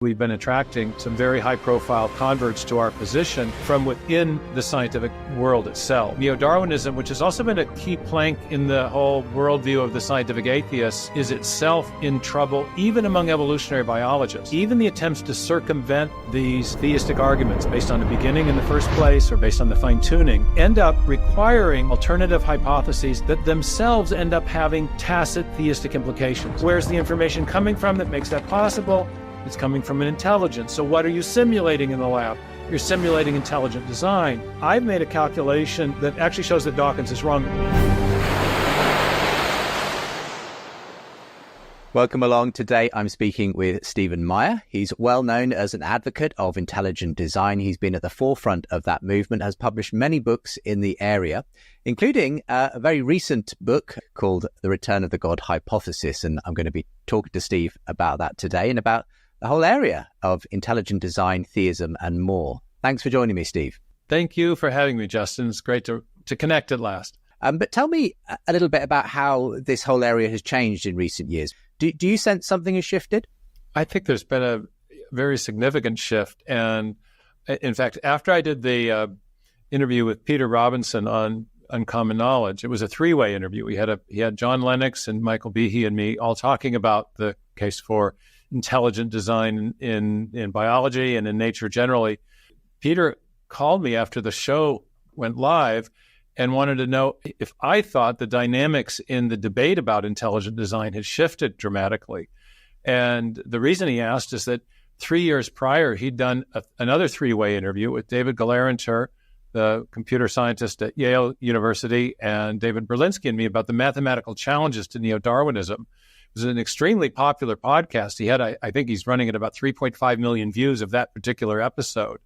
We've been attracting some very high-profile converts to our position from within the scientific world itself. Neo-Darwinism, which has also been a key plank in the whole worldview of the scientific atheists, is itself in trouble, even among evolutionary biologists. Even the attempts to circumvent these theistic arguments based on the beginning in the first place or based on the fine-tuning end up requiring alternative hypotheses that themselves end up having tacit theistic implications. Where's the information coming from that makes that possible? It's coming from an intelligence. So what are you simulating in the lab? You're simulating intelligent design. I've made a calculation that actually shows that Dawkins is wrong. Welcome along. Today I'm speaking with Stephen Meyer. He's well known as an advocate of intelligent design. He's been at the forefront of that movement, has published many books in the area, including a very recent book called The Return of the God Hypothesis. And I'm going to be talking to Steve about that today and about the whole area of intelligent design, theism, and more. Thanks for joining me, Steve. Thank you for having me, Justin. It's great to connect at last. But tell me a little bit about how this whole area has changed in recent years. Do you sense something has shifted? I think there's been a very significant shift. And in fact, after I did the interview with Peter Robinson on Uncommon Knowledge, it was a three-way interview. He had John Lennox and Michael Behe and me all talking about the case for intelligent design in biology and in nature generally. Peter called me after the show went live and wanted to know if I thought the dynamics in the debate about intelligent design had shifted dramatically. And the reason he asked is that 3 years prior, he'd done another three-way interview with David Galarenter, the computer scientist at Yale University, and David Berlinski and me about the mathematical challenges to neo-Darwinism. It was an extremely popular podcast. He had, I think he's running at about 3.5 million views of that particular episode.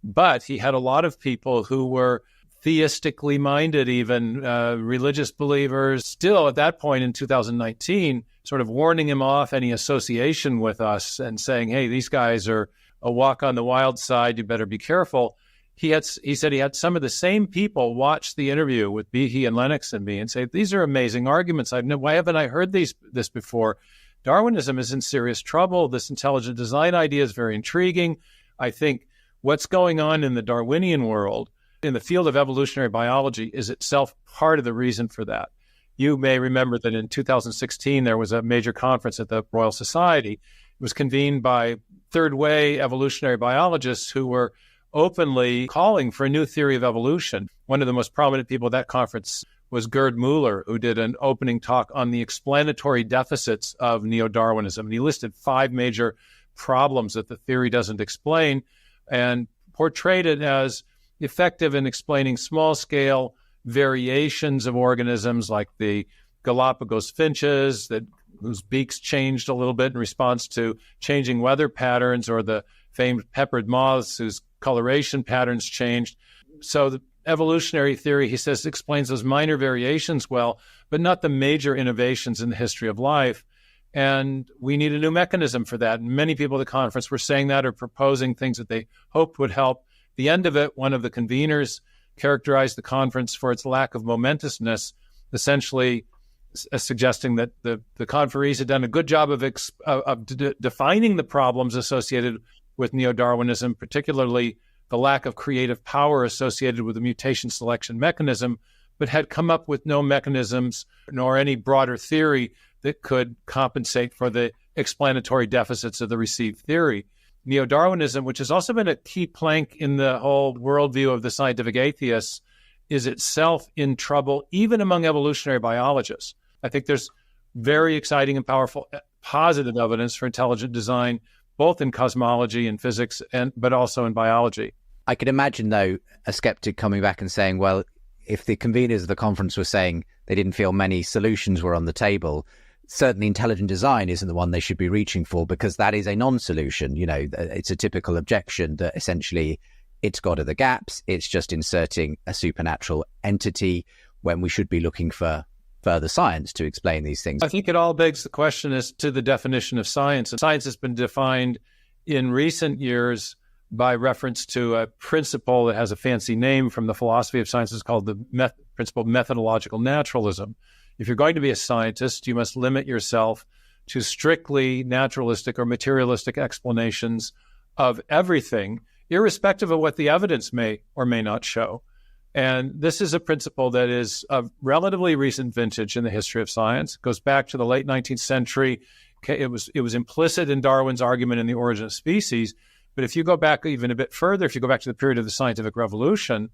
But he had a lot of people who were theistically minded, even religious believers, still at that point in 2019, sort of warning him off any association with us and saying, hey, these guys are a walk on the wild side, you better be careful. He said he had some of the same people watch the interview with Behe and Lennox and me and say, these are amazing arguments. Why haven't I heard this before? Darwinism is in serious trouble. This intelligent design idea is very intriguing. I think what's going on in the Darwinian world, in the field of evolutionary biology, is itself part of the reason for that. You may remember that in 2016, there was a major conference at the Royal Society. It was convened by third-way evolutionary biologists who were openly calling for a new theory of evolution. One of the most prominent people at that conference was Gerd Muller, who did an opening talk on the explanatory deficits of neo-Darwinism. And he listed 5 major problems that the theory doesn't explain and portrayed it as effective in explaining small-scale variations of organisms like the Galapagos finches whose beaks changed a little bit in response to changing weather patterns, or the famed peppered moths whose coloration patterns changed. So the evolutionary theory, he says, explains those minor variations well, but not the major innovations in the history of life. And we need a new mechanism for that. And many people at the conference were saying that, or proposing things that they hoped would help. At the end of it, one of the conveners characterized the conference for its lack of momentousness, essentially suggesting that the conferees had done a good job of defining the problems associated with neo-Darwinism, particularly the lack of creative power associated with the mutation selection mechanism, but had come up with no mechanisms nor any broader theory that could compensate for the explanatory deficits of the received theory. Neo-Darwinism, which has also been a key plank in the whole worldview of the scientific atheists, is itself in trouble, even among evolutionary biologists. I think there's very exciting and powerful positive evidence for intelligent design, both in cosmology and physics, but also in biology. I could imagine, though, a skeptic coming back and saying, well, if the conveners of the conference were saying they didn't feel many solutions were on the table, certainly intelligent design isn't the one they should be reaching for, because that is a non-solution. You know, it's a typical objection that essentially it's got other gaps. It's just inserting a supernatural entity when we should be looking for further science to explain these things. I think it all begs the question as to the definition of science. And science has been defined in recent years by reference to a principle that has a fancy name from the philosophy of sciences called the principle of methodological naturalism. If you're going to be a scientist, you must limit yourself to strictly naturalistic or materialistic explanations of everything, irrespective of what the evidence may or may not show. And this is a principle that is of relatively recent vintage in the history of science. It goes back to the late 19th century. It was implicit in Darwin's argument in The Origin of Species. But if you go back even a bit further, if you go back to the period of the scientific revolution,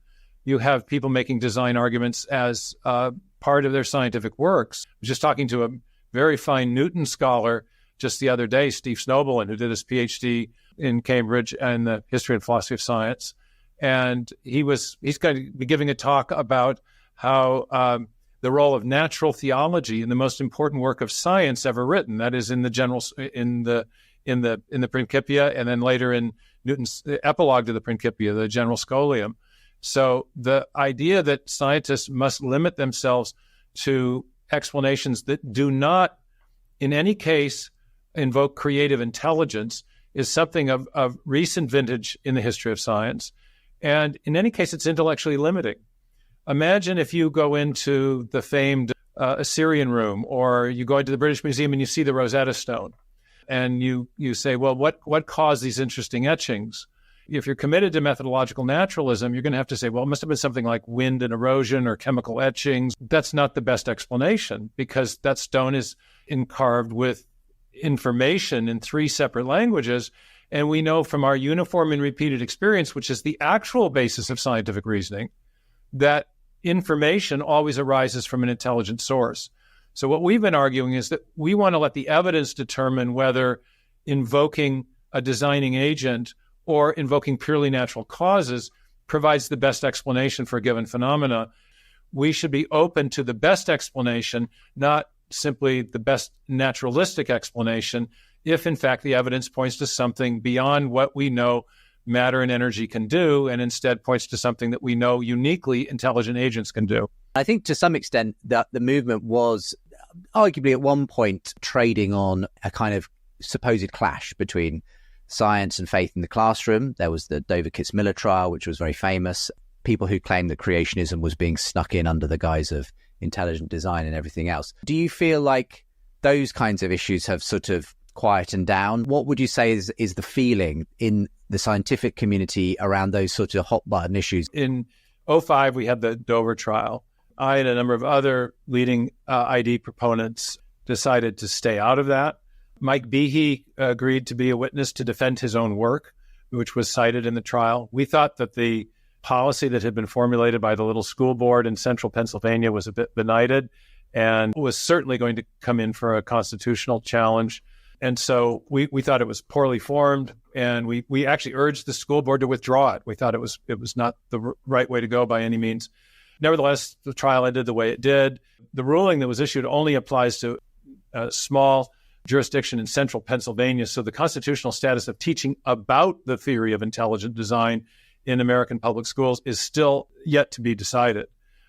you have people making design arguments as part of their scientific works. I was just talking to a very fine Newton scholar just the other day, Steve Snowballin, who did his PhD in Cambridge in the history and philosophy of science. And he's going to be giving a talk about how the role of natural theology in the most important work of science ever written, that is in the Principia, and then later in Newton's epilogue to the Principia, the General Scholium. So the idea that scientists must limit themselves to explanations that do not, in any case, invoke creative intelligence is something of recent vintage in the history of science. And in any case, it's intellectually limiting. Imagine if you go into the famed Assyrian Room, or you go into the British Museum and you see the Rosetta Stone, and you say, well, what caused these interesting etchings? If you're committed to methodological naturalism, you're going to have to say, well, it must have been something like wind and erosion or chemical etchings. That's not the best explanation, because that stone is carved with information in 3 separate languages. And we know from our uniform and repeated experience, which is the actual basis of scientific reasoning, that information always arises from an intelligent source. So what we've been arguing is that we want to let the evidence determine whether invoking a designing agent or invoking purely natural causes provides the best explanation for a given phenomena. We should be open to the best explanation, not simply the best naturalistic explanation, if in fact the evidence points to something beyond what we know matter and energy can do, and instead points to something that we know uniquely intelligent agents can do. I think to some extent that the movement was arguably at one point trading on a kind of supposed clash between science and faith in the classroom. There was the Dover Kitzmiller trial, which was very famous. People who claimed that creationism was being snuck in under the guise of intelligent design and everything else. Do you feel like those kinds of issues have sort of quietened down? What would you say is the feeling in the scientific community around those sort of hot button issues? In 2005, we had the Dover trial. I and a number of other leading ID proponents decided to stay out of that. Mike Behe agreed to be a witness to defend his own work, which was cited in the trial. We thought that the policy that had been formulated by the little school board in central Pennsylvania was a bit benighted and was certainly going to come in for a constitutional challenge. And so we thought it was poorly formed, and we actually urged the school board to withdraw it. We thought it was not the right way to go by any means. Nevertheless, the trial ended the way it did. The ruling that was issued only applies to a small jurisdiction in central Pennsylvania, so the constitutional status of teaching about the theory of intelligent design in American public schools is still yet to be decided.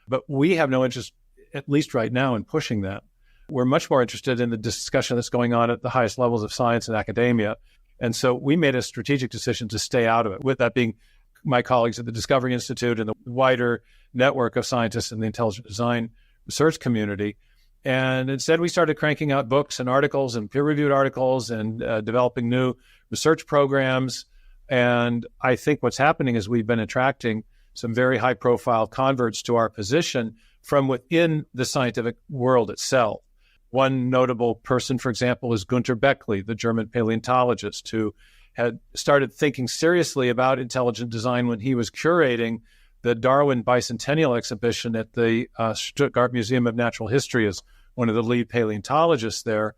But we have no interest, at least right now, in pushing that. We're much more interested in the discussion that's going on at the highest levels of science and academia. And so we made a strategic decision to stay out of it, with that being my colleagues at the Discovery Institute and the wider network of scientists in the intelligent design research community. And instead, we started cranking out books and articles and peer-reviewed articles and developing new research programs. And I think what's happening is we've been attracting some very high-profile converts to our position from within the scientific world itself. One notable person, for example, is Günter Beckley, the German paleontologist, who had started thinking seriously about intelligent design when he was curating the Darwin Bicentennial exhibition at the Stuttgart Museum of Natural History as one of the lead paleontologists there.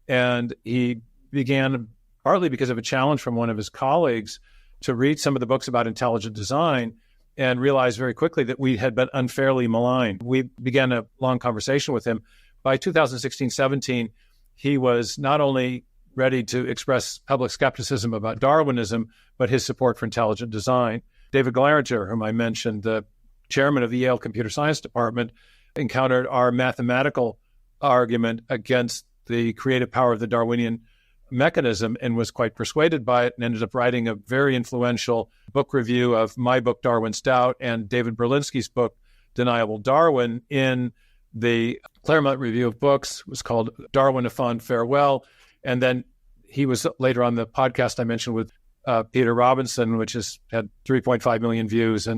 And he began, partly because of a challenge from one of his colleagues, to read some of the books about intelligent design and realized very quickly that we had been unfairly maligned. We began a long conversation with him. By 2016-17, he was not only ready to express public skepticism about Darwinism, but his support for intelligent design. David Glaringer, whom I mentioned, the chairman of the Yale Computer Science Department, encountered our mathematical argument against the creative power of the Darwinian mechanism and was quite persuaded by it, and ended up writing a very influential book review of my book, Darwin's Doubt, and David Berlinski's book, Deniable Darwin, in the Claremont Review of Books. It was called Darwin: A Fond Farewell. And then he was later on the podcast I mentioned with Peter Robinson, which has had 3.5 million views.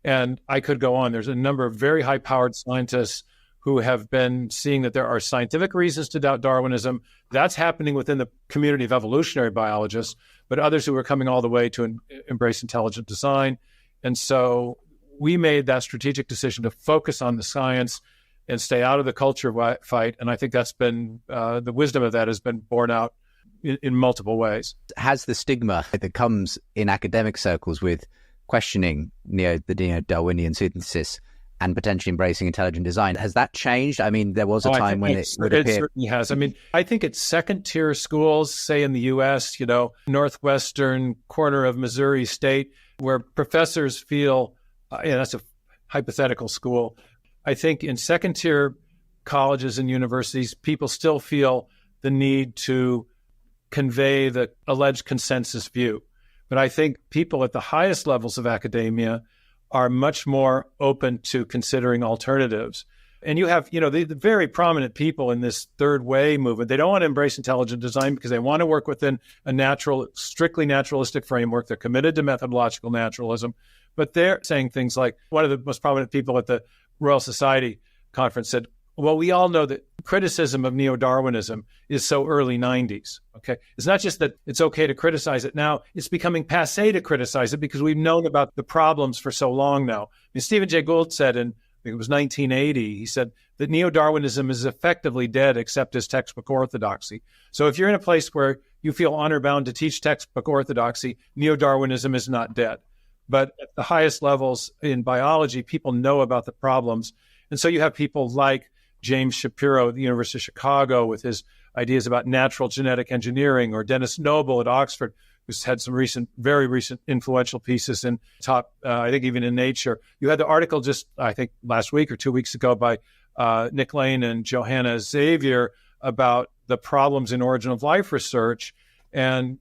And I could go on. There's a number of very high-powered scientists who have been seeing that there are scientific reasons to doubt Darwinism. That's happening within the community of evolutionary biologists, but others who are coming all the way to embrace intelligent design. And so we made that strategic decision to focus on the science and stay out of the culture fight. And I think that's been, the wisdom of that has been borne out in multiple ways. Has the stigma that comes in academic circles with questioning the neo-Darwinian synthesis and potentially embracing intelligent design, has that changed? I mean, there was a time when it would appear... It certainly has. I mean, I think it's second-tier schools, say in the U.S., northwestern corner of Missouri State, where professors feel, that's a hypothetical school. I think in second-tier colleges and universities, people still feel the need to convey the alleged consensus view. But I think people at the highest levels of academia are much more open to considering alternatives. And you have, the very prominent people in this third way movement. They don't want to embrace intelligent design because they want to work within a strictly naturalistic framework. They're committed to methodological naturalism. But they're saying things like, one of the most prominent people at the Royal Society conference said, well, we all know that criticism of neo-Darwinism is so early 90s, okay? It's not just that it's okay to criticize it now, it's becoming passé to criticize it because we've known about the problems for so long now. I mean, Stephen Jay Gould said in, I think it was 1980, he said that neo-Darwinism is effectively dead except as textbook orthodoxy. So if you're in a place where you feel honor-bound to teach textbook orthodoxy, neo-Darwinism is not dead. But at the highest levels in biology, people know about the problems. And so you have people like James Shapiro at the University of Chicago with his ideas about natural genetic engineering, or Dennis Noble at Oxford, who's had some very recent influential pieces in top, I think even in Nature. You had the article just, I think, last week or 2 weeks ago by Nick Lane and Johanna Xavier about the problems in origin of life research. And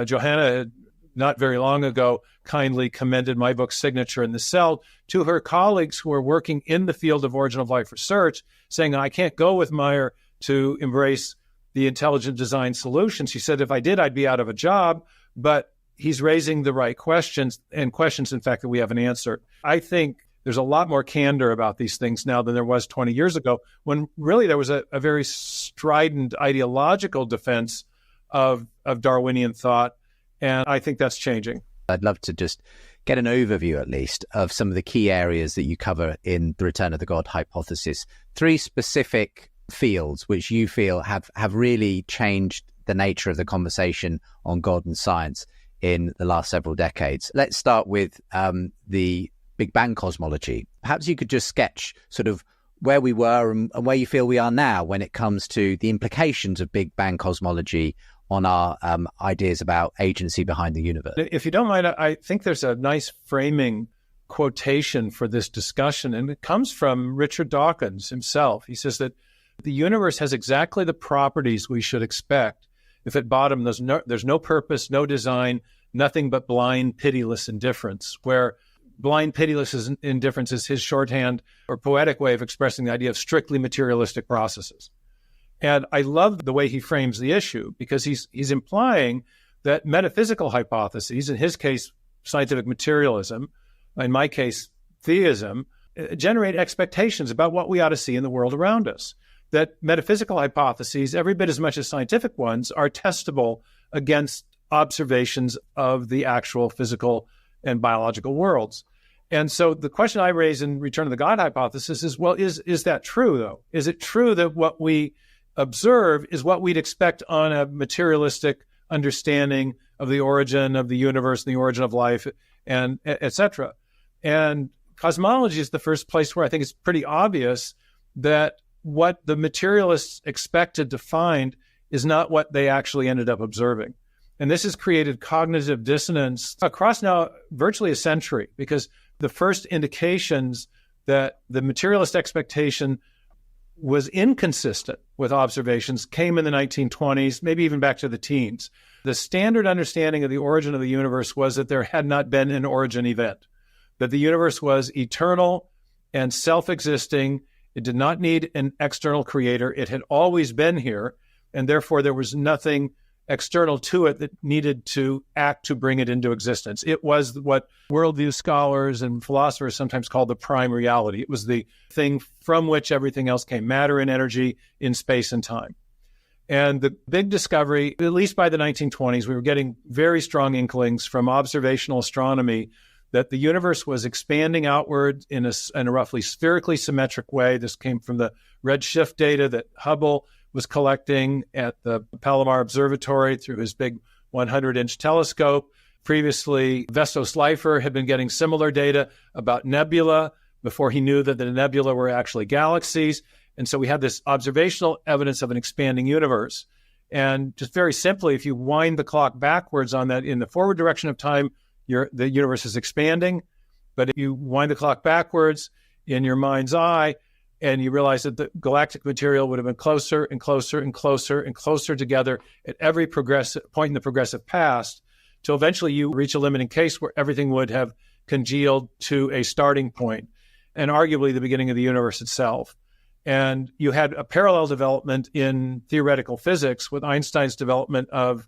Johanna had not very long ago kindly commended my book Signature in the Cell to her colleagues who are working in the field of origin of life research, saying, I can't go with Meyer to embrace the intelligent design solution. She said, if I did, I'd be out of a job, but he's raising the right questions, and questions, in fact, that we haven't answered. I think there's a lot more candor about these things now than there was 20 years ago, when really there was a very strident ideological defense of Darwinian thought. And I think that's changing. I'd love to just get an overview, at least, of some of the key areas that you cover in the Return of the God hypothesis. 3 specific fields which you feel have really changed the nature of the conversation on God and science in the last several decades. Let's start with the Big Bang cosmology. Perhaps you could just sketch sort of where we were and where you feel we are now when it comes to the implications of Big Bang cosmology on our ideas about agency behind the universe. If you don't mind, I think there's a nice framing quotation for this discussion, and it comes from Richard Dawkins himself. He says that the universe has exactly the properties we should expect if at bottom there's no purpose, no design, nothing but blind, pitiless indifference, where blind, pitiless indifference is his shorthand or poetic way of expressing the idea of strictly materialistic processes. And I love the way he frames the issue, because he's implying that metaphysical hypotheses, in his case, scientific materialism, in my case, theism, generate expectations about what we ought to see in the world around us. That metaphysical hypotheses, every bit as much as scientific ones, are testable against observations of the actual physical and biological worlds. And so the question I raise in Return of the God hypothesis is, well, is that true, though? Is it true that what we observe is what we'd expect on a materialistic understanding of the origin of the universe and the origin of life, and et cetera? And cosmology is the first place where I think it's pretty obvious that what the materialists expected to find is not what they actually ended up observing. And this has created cognitive dissonance across now virtually a century, because the first indications that the materialist expectation was inconsistent with observations came in the 1920s, maybe even back to the teens. The standard understanding of the origin of the universe was that there had not been an origin event, that the universe was eternal and self-existing It did not need an external creator. It had always been here, and therefore there was nothing external to it that needed to act to bring it into existence. It was what worldview scholars and philosophers sometimes call the prime reality. It was the thing from which everything else came, matter and energy in space and time. And the big discovery, at least by the 1920s, we were getting very strong inklings from observational astronomy that the universe was expanding outward in a roughly spherically symmetric way. This came from the redshift data that Hubble was collecting at the Palomar Observatory through his big 100-inch telescope. Previously, Vesto Slipher had been getting similar data about nebula before he knew that the nebula were actually galaxies. And so we had this observational evidence of an expanding universe. And just very simply, if you wind the clock backwards on that in the forward direction of time, the universe is expanding. But if you wind the clock backwards in your mind's eye, and you realize that the galactic material would have been closer and closer and closer and closer together at every point in the progressive past, till eventually you reach a limiting case where everything would have congealed to a starting point, and arguably the beginning of the universe itself. And you had a parallel development in theoretical physics with Einstein's development of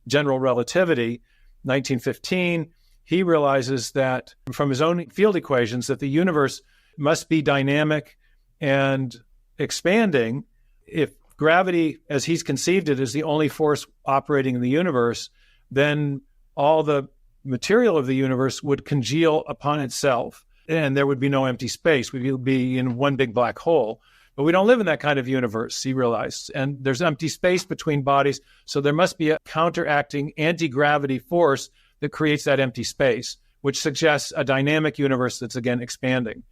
general relativity. 1915, he realizes that from his own field equations that the universe must be dynamic and expanding. If gravity, as he's conceived it, is the only force operating in the universe, then all the material of the universe would congeal upon itself, and there would be no empty space. We would be in one big black hole. But we don't live in that kind of universe, he realized. And there's empty space between bodies, so there must be a counteracting anti-gravity force that creates that empty space, which suggests a dynamic universe that's, again, expanding.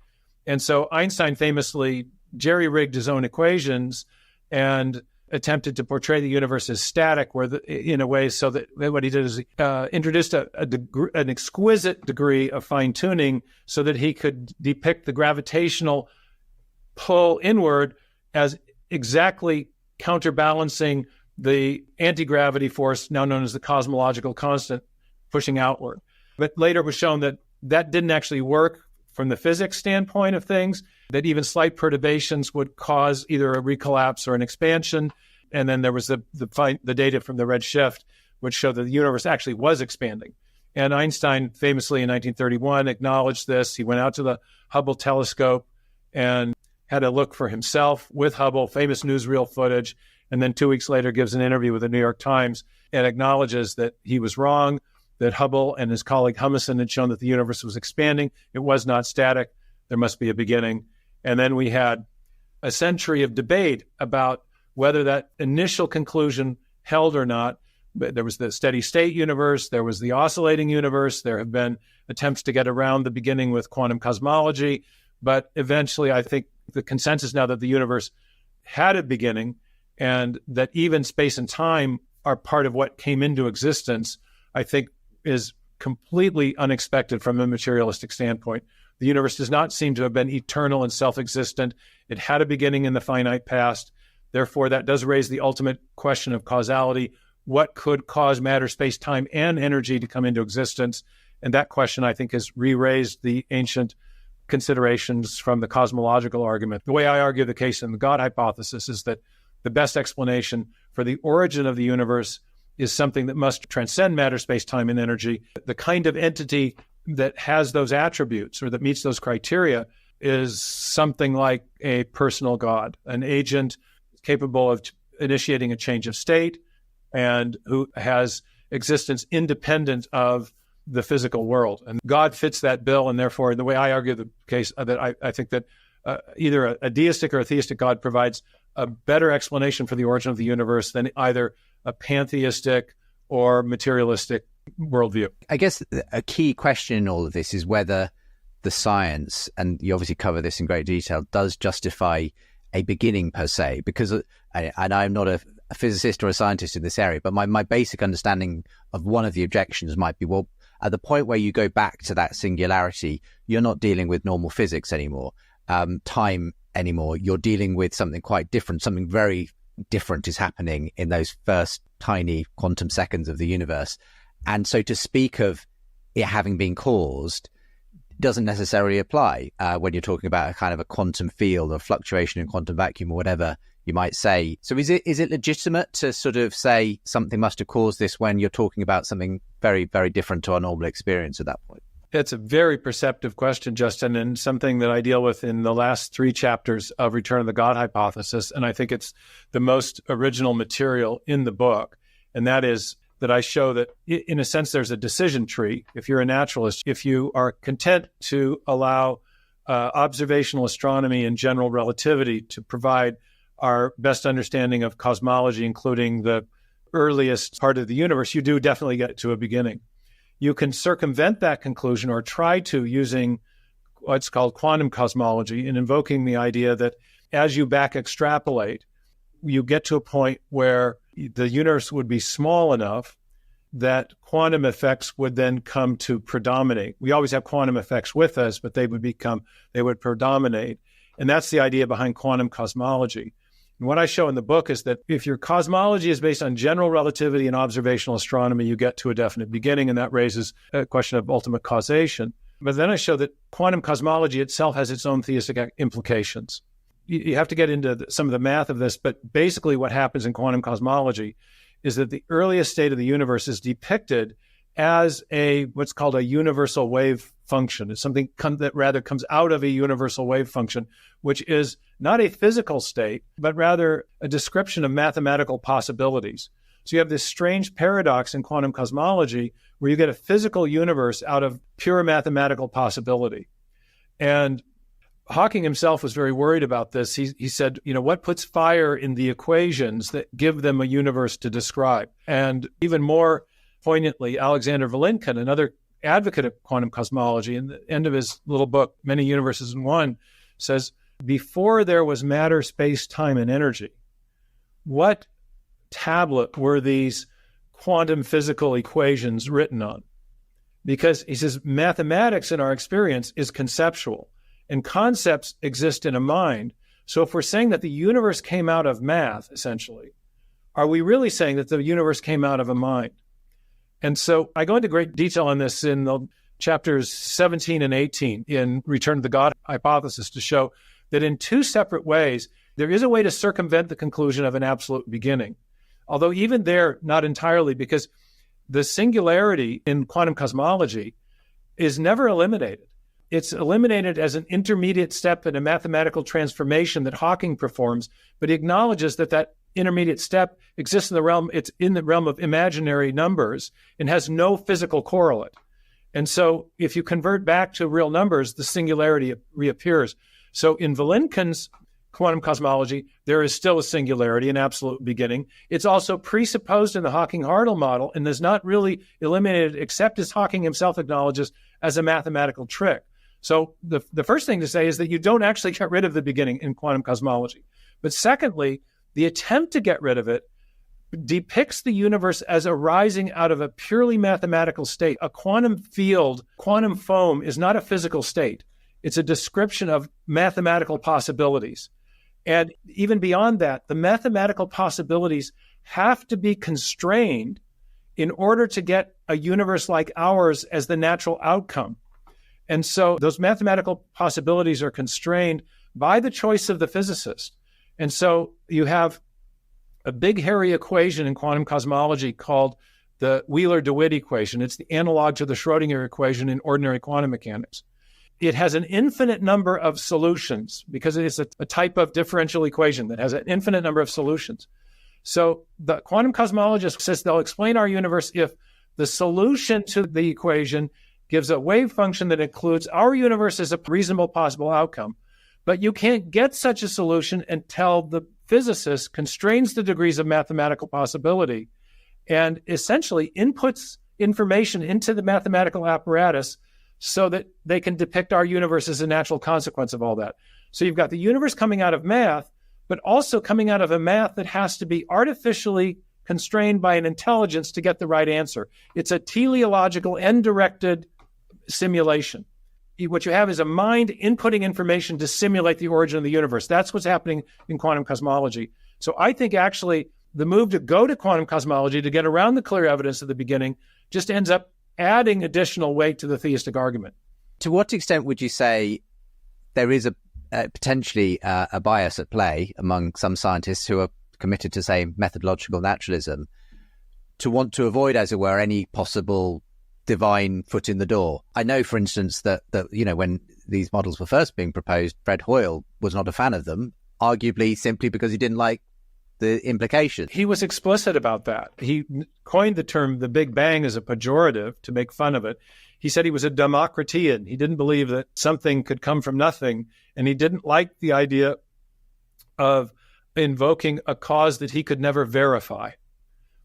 And so Einstein famously jerry-rigged his own equations and attempted to portray the universe as static, in a way so that what he did is introduced an exquisite degree of fine-tuning so that he could depict the gravitational pull inward as exactly counterbalancing the anti-gravity force, now known as the cosmological constant, pushing outward. But later it was shown that that didn't actually work from the physics standpoint of things, that even slight perturbations would cause either a recollapse or an expansion. And then there was the data from the redshift, which showed that the universe actually was expanding. And Einstein famously in 1931 acknowledged this. He went out to the Hubble telescope and had a look for himself with Hubble, famous newsreel footage, and then 2 weeks later gives an interview with the New York Times and acknowledges that he was wrong, that Hubble and his colleague Humason had shown that the universe was expanding. It was not static. There must be a beginning. And then we had a century of debate about whether that initial conclusion held or not. But there was the steady state universe. There was the oscillating universe. There have been attempts to get around the beginning with quantum cosmology. But eventually, I think the consensus now that the universe had a beginning and that even space and time are part of what came into existence, I think is completely unexpected from a materialistic standpoint. The universe does not seem to have been eternal and self-existent. It had a beginning in the finite past. Therefore, that does raise the ultimate question of causality. What could cause matter, space, time, and energy to come into existence? And that question, I think, has re-raised the ancient considerations from the cosmological argument. The way I argue the case in the God hypothesis is that the best explanation for the origin of the universe is something that must transcend matter, space, time, and energy. The kind of entity that has those attributes or that meets those criteria is something like a personal God, an agent capable of initiating a change of state and who has existence independent of the physical world. And God fits that bill, and therefore, the way I argue the case, that I think that either a deistic or a theistic God provides a better explanation for the origin of the universe than either a pantheistic or materialistic worldview. I guess a key question in all of this is whether the science, and you obviously cover this in great detail, does justify a beginning per se, because, and I'm not a physicist or a scientist in this area, but my basic understanding of one of the objections might be, well, at the point where you go back to that singularity, you're not dealing with normal physics anymore, time anymore. You're dealing with something quite different. Something very different is happening in those first tiny quantum seconds of the universe. And so to speak of it having been caused, doesn't necessarily apply when you're talking about a kind of a quantum field or fluctuation in quantum vacuum or whatever you might say. So is it legitimate to sort of say something must have caused this when you're talking about something very, very different to our normal experience at that point? It's a very perceptive question, Justin, and something that I deal with in the last 3 chapters of Return of the God hypothesis. And I think it's the most original material in the book. And that is that I show that, in a sense, there's a decision tree. If you're a naturalist, if you are content to allow observational astronomy and general relativity to provide our best understanding of cosmology, including the earliest part of the universe, you do definitely get to a beginning. You can circumvent that conclusion or try to using what's called quantum cosmology and invoking the idea that as you back extrapolate, you get to a point where the universe would be small enough that quantum effects would then come to predominate. We always have quantum effects with us, but they would predominate. And that's the idea behind quantum cosmology. And what I show in the book is that if your cosmology is based on general relativity and observational astronomy, you get to a definite beginning, and that raises a question of ultimate causation. But then I show that quantum cosmology itself has its own theistic implications. You have to get into some of the math of this, but basically what happens in quantum cosmology is that the earliest state of the universe is depicted as what's called a universal wave function. It's something that rather comes out of a universal wave function, which is not a physical state, but rather a description of mathematical possibilities. So you have this strange paradox in quantum cosmology where you get a physical universe out of pure mathematical possibility. And Hawking himself was very worried about this. He said, what puts fire in the equations that give them a universe to describe? And even more poignantly, Alexander Vilenkin, another advocate of quantum cosmology, in the end of his little book, Many Universes in One, says, before there was matter, space, time, and energy, what tablet were these quantum physical equations written on? Because he says mathematics in our experience is conceptual, and concepts exist in a mind. So if we're saying that the universe came out of math, essentially, are we really saying that the universe came out of a mind? And so I go into great detail on this in the chapters 17 and 18 in Return to the God hypothesis to show that in 2 separate ways, there is a way to circumvent the conclusion of an absolute beginning. Although even there, not entirely, because the singularity in quantum cosmology is never eliminated. It's eliminated as an intermediate step in a mathematical transformation that Hawking performs, but he acknowledges that intermediate step exists in the realm of imaginary numbers and has no physical correlate. And so if you convert back to real numbers, the singularity reappears. So in Vilenkin's quantum cosmology, there is still a singularity, an absolute beginning. It's also presupposed in the Hawking-Hartle model and is not really eliminated, except as Hawking himself acknowledges, as a mathematical trick. So the first thing to say is that you don't actually get rid of the beginning in quantum cosmology. But secondly, the attempt to get rid of it depicts the universe as arising out of a purely mathematical state. A quantum field, quantum foam, is not a physical state. It's a description of mathematical possibilities. And even beyond that, the mathematical possibilities have to be constrained in order to get a universe like ours as the natural outcome. And so those mathematical possibilities are constrained by the choice of the physicist. And so you have a big, hairy equation in quantum cosmology called the Wheeler-DeWitt equation. It's the analog to the Schrodinger equation in ordinary quantum mechanics. It has an infinite number of solutions because it is a type of differential equation that has an infinite number of solutions. So the quantum cosmologist says they'll explain our universe if the solution to the equation gives a wave function that includes our universe as a reasonable possible outcome. But you can't get such a solution until the physicist constrains the degrees of mathematical possibility and essentially inputs information into the mathematical apparatus so that they can depict our universe as a natural consequence of all that. So you've got the universe coming out of math, but also coming out of a math that has to be artificially constrained by an intelligence to get the right answer. It's a teleological, end-directed simulation. What you have is a mind inputting information to simulate the origin of the universe. That's what's happening in quantum cosmology. So I think actually the move to go to quantum cosmology to get around the clear evidence of the beginning just ends up adding additional weight to the theistic argument. To what extent would you say there is potentially a bias at play among some scientists who are committed to, say, methodological naturalism, to want to avoid, as it were, any possible divine foot in the door? I know, for instance, that when these models were first being proposed, Fred Hoyle was not a fan of them, arguably simply because he didn't like the implication. He was explicit about that. He coined the term the Big Bang as a pejorative to make fun of it. He said he was a Democritean. He didn't believe that something could come from nothing, and he didn't like the idea of invoking a cause that he could never verify.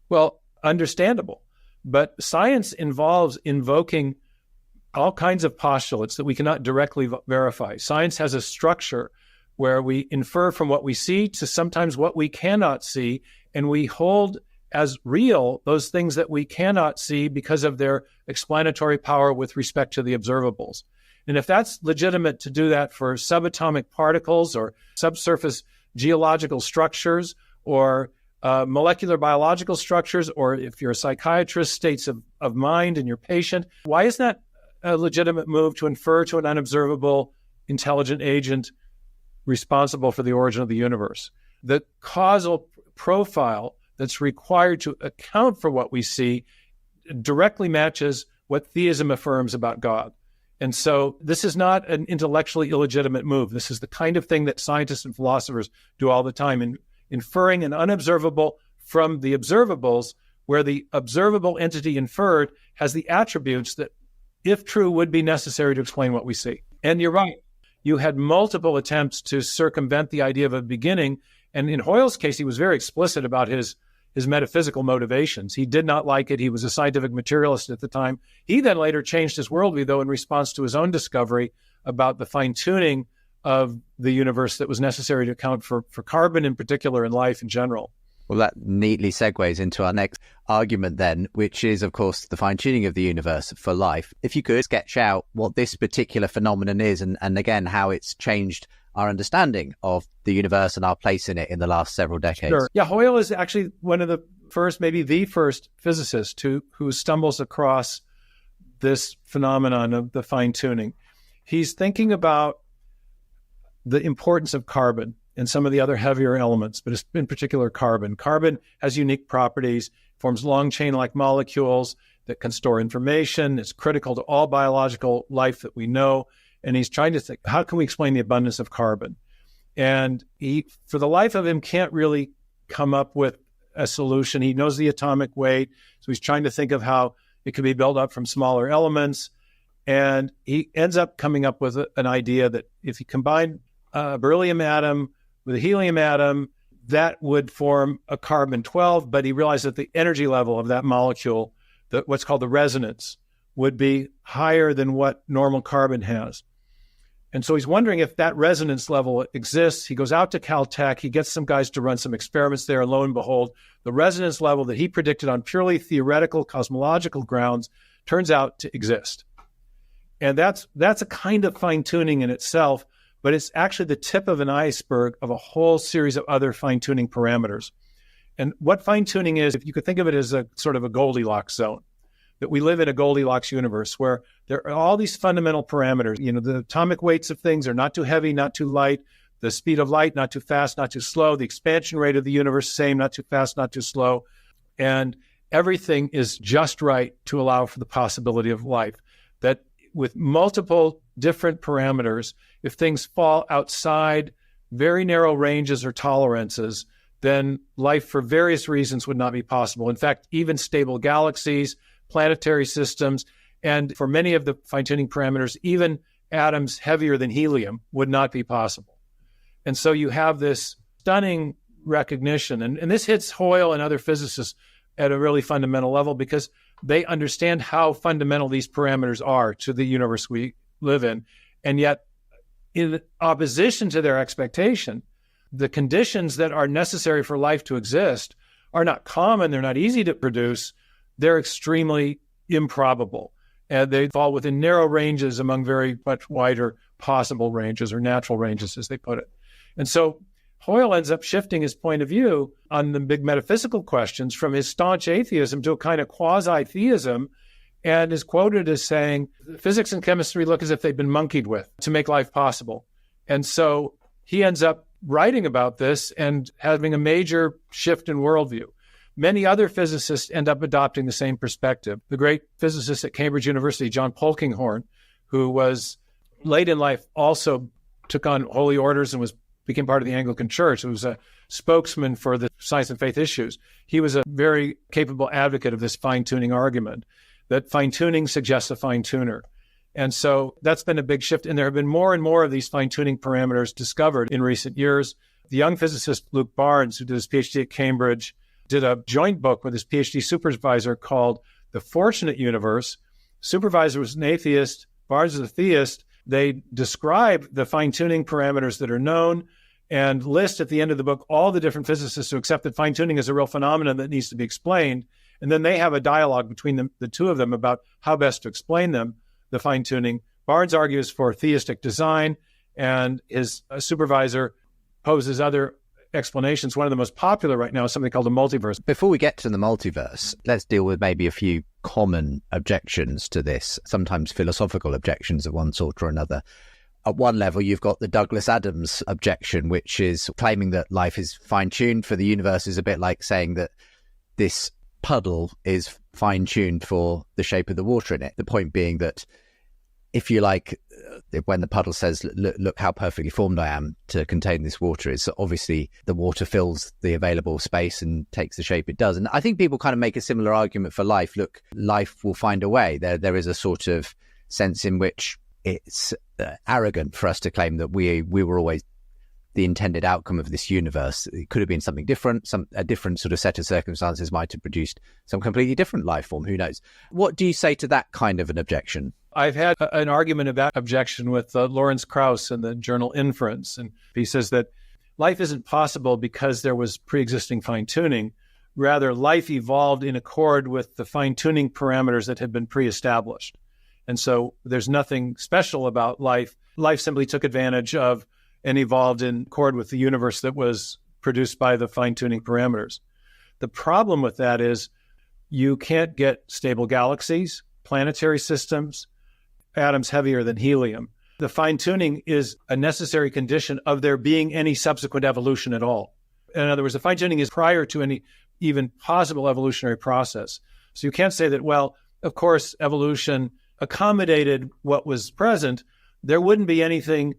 Well, understandable. But science involves invoking all kinds of postulates that we cannot directly verify. Science has a structure where we infer from what we see to sometimes what we cannot see, and we hold as real those things that we cannot see because of their explanatory power with respect to the observables. And if that's legitimate to do that for subatomic particles or subsurface geological structures or molecular biological structures, or if you're a psychiatrist, states of mind in your patient, why is that a legitimate move to infer to an unobservable intelligent agent responsible for the origin of the universe? The causal profile that's required to account for what we see directly matches what theism affirms about God. And so this is not an intellectually illegitimate move. This is the kind of thing that scientists and philosophers do all the time, in inferring an unobservable from the observables, where the observable entity inferred has the attributes that, if true, would be necessary to explain what we see. And you're right. You had multiple attempts to circumvent the idea of a beginning. And in Hoyle's case, he was very explicit about his metaphysical motivations. He did not like it. He was a scientific materialist at the time. He then later changed his worldview, though, in response to his own discovery about the fine-tuning of the universe that was necessary to account for carbon in particular and life in general. Well, that neatly segues into our next argument then, which is, of course, the fine-tuning of the universe for life. If you could sketch out what this particular phenomenon is and again, how it's changed our understanding of the universe and our place in it in the last several decades. Sure. Yeah, Hoyle is actually one of the first, maybe the first physicist who stumbles across this phenomenon of the fine-tuning. He's thinking about the importance of carbon and some of the other heavier elements, but in particular carbon. Carbon has unique properties, forms long chain-like molecules that can store information. It's critical to all biological life that we know. And he's trying to think, how can we explain the abundance of carbon? And he, for the life of him, can't really come up with a solution. He knows the atomic weight, so he's trying to think of how it could be built up from smaller elements. And he ends up coming up with an idea that if you combine a beryllium atom with a helium atom, that would form a carbon-12, but he realized that the energy level of that molecule, what's called the resonance, would be higher than what normal carbon has. And so he's wondering if that resonance level exists. He goes out to Caltech, he gets some guys to run some experiments there, and lo and behold, the resonance level that he predicted on purely theoretical cosmological grounds turns out to exist. And that's a kind of fine-tuning in itself, but it's actually the tip of an iceberg of a whole series of other fine-tuning parameters. And what fine-tuning is, if you could think of it as a sort of a Goldilocks zone, that we live in a Goldilocks universe where there are all these fundamental parameters. You know, the atomic weights of things are not too heavy, not too light. The speed of light, not too fast, not too slow. The expansion rate of the universe, same, not too fast, not too slow. And everything is just right to allow for the possibility of life. That with multiple different parameters, if things fall outside very narrow ranges or tolerances, then life for various reasons would not be possible. In fact, even stable galaxies, planetary systems, and for many of the fine-tuning parameters, even atoms heavier than helium would not be possible. And so you have this stunning recognition, and this hits Hoyle and other physicists at a really fundamental level because they understand how fundamental these parameters are to the universe we live in. And yet, in opposition to their expectation, the conditions that are necessary for life to exist are not common, they're not easy to produce, they're extremely improbable. And they fall within narrow ranges among very much wider possible ranges or natural ranges, as they put it. And so Hoyle ends up shifting his point of view on the big metaphysical questions from his staunch atheism to a kind of quasi-theism. and is quoted as saying, physics and chemistry look as if they've been monkeyed with to make life possible. And so he ends up writing about this and having a major shift in worldview. Many other physicists end up adopting the same perspective. The great physicist at Cambridge University, John Polkinghorne, who was late in life, also took on holy orders and became part of the Anglican Church. He was a spokesman for the science and faith issues. He was a very capable advocate of this fine-tuning argument, that fine-tuning suggests a fine-tuner. And so that's been a big shift. And there have been more and more of these fine-tuning parameters discovered in recent years. The young physicist Luke Barnes, who did his PhD at Cambridge, did a joint book with his PhD supervisor called The Fortunate Universe. Supervisor was an atheist, Barnes is a theist. They describe the fine-tuning parameters that are known and list at the end of the book all the different physicists who accept that fine-tuning is a real phenomenon that needs to be explained. And then they have a dialogue between them, the two of them, about how best to explain them, the fine-tuning. Barnes argues for theistic design, and his supervisor poses other explanations. One of the most popular right now is something called the multiverse. Before we get to the multiverse, let's deal with maybe a few common objections to this, sometimes philosophical objections of one sort or another. At one level, you've got the Douglas Adams objection, which is claiming that life is fine-tuned for the universe is a bit like saying that this puddle is fine-tuned for the shape of the water in it. The point being that, if you like, when the puddle says, look how perfectly formed I am to contain this water, is obviously the water fills the available space and takes the shape it does. And I think people kind of make a similar argument for life. Look, life will find a way. There is a sort of sense in which it's arrogant for us to claim that we were always the intended outcome of this universe. It could have been something different. A different sort of set of circumstances might have produced some completely different life form. Who knows? What do you say to that kind of an objection? I've had an argument about objection with Lawrence Krauss in the journal Inference. And he says that life isn't possible because there was pre-existing fine-tuning. Rather, life evolved in accord with the fine-tuning parameters that had been pre-established. And so there's nothing special about life. Life simply took advantage of and evolved in accord with the universe that was produced by the fine-tuning parameters. The problem with that is you can't get stable galaxies, planetary systems, atoms heavier than helium. The fine-tuning is a necessary condition of there being any subsequent evolution at all. In other words, the fine-tuning is prior to any even possible evolutionary process. So you can't say that, well, of course, evolution accommodated what was present. There wouldn't be anything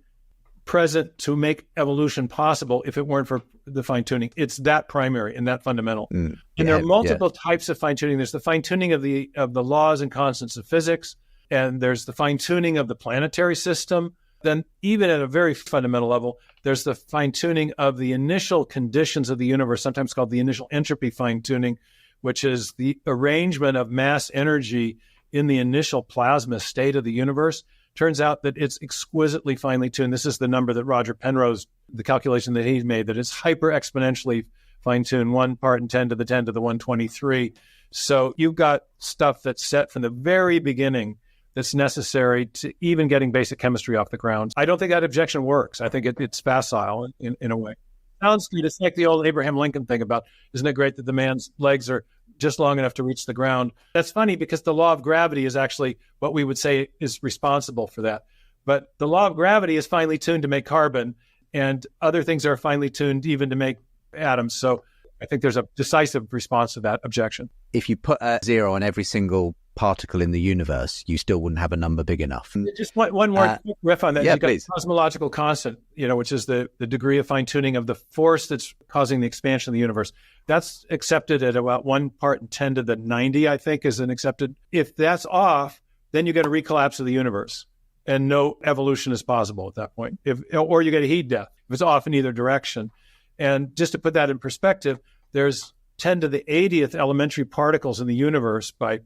present to make evolution possible if it weren't for the fine-tuning. It's that primary and that fundamental. And there are multiple types of fine-tuning. There's the fine-tuning of the laws and constants of physics, and there's the fine-tuning of the planetary system. Then even at a very fundamental level, there's the fine-tuning of the initial conditions of the universe, sometimes called the initial entropy fine-tuning, which is the arrangement of mass energy in the initial plasma state of the universe. Turns out that it's exquisitely finely tuned. This is the number that Roger Penrose, the calculation that he made, that it's hyper exponentially fine-tuned, 1 part in 10 to the 10 to the 123. So you've got stuff that's set from the very beginning that's necessary to even getting basic chemistry off the ground. I don't think that objection works. I think it's facile in a way. Sounds good. It's like the old Abraham Lincoln thing about, isn't it great that the man's legs are just long enough to reach the ground? That's funny because the law of gravity is actually what we would say is responsible for that. But the law of gravity is finely tuned to make carbon, and other things are finely tuned even to make atoms. So I think there's a decisive response to that objection. If you put a 0 on every single particle in the universe, you still wouldn't have a number big enough. Just one more quick riff on that. Yeah, You've got please. Cosmological constant, which is the degree of fine-tuning of the force that's causing the expansion of the universe. That's accepted at about 1 part in 10 to the 90, I think, is an accepted. If that's off, then you get a recollapse of the universe, and no evolution is possible at that point. Or you get a heat death if it's off in either direction. And just to put that in perspective, there's 10 to the 80th elementary particles in the universe by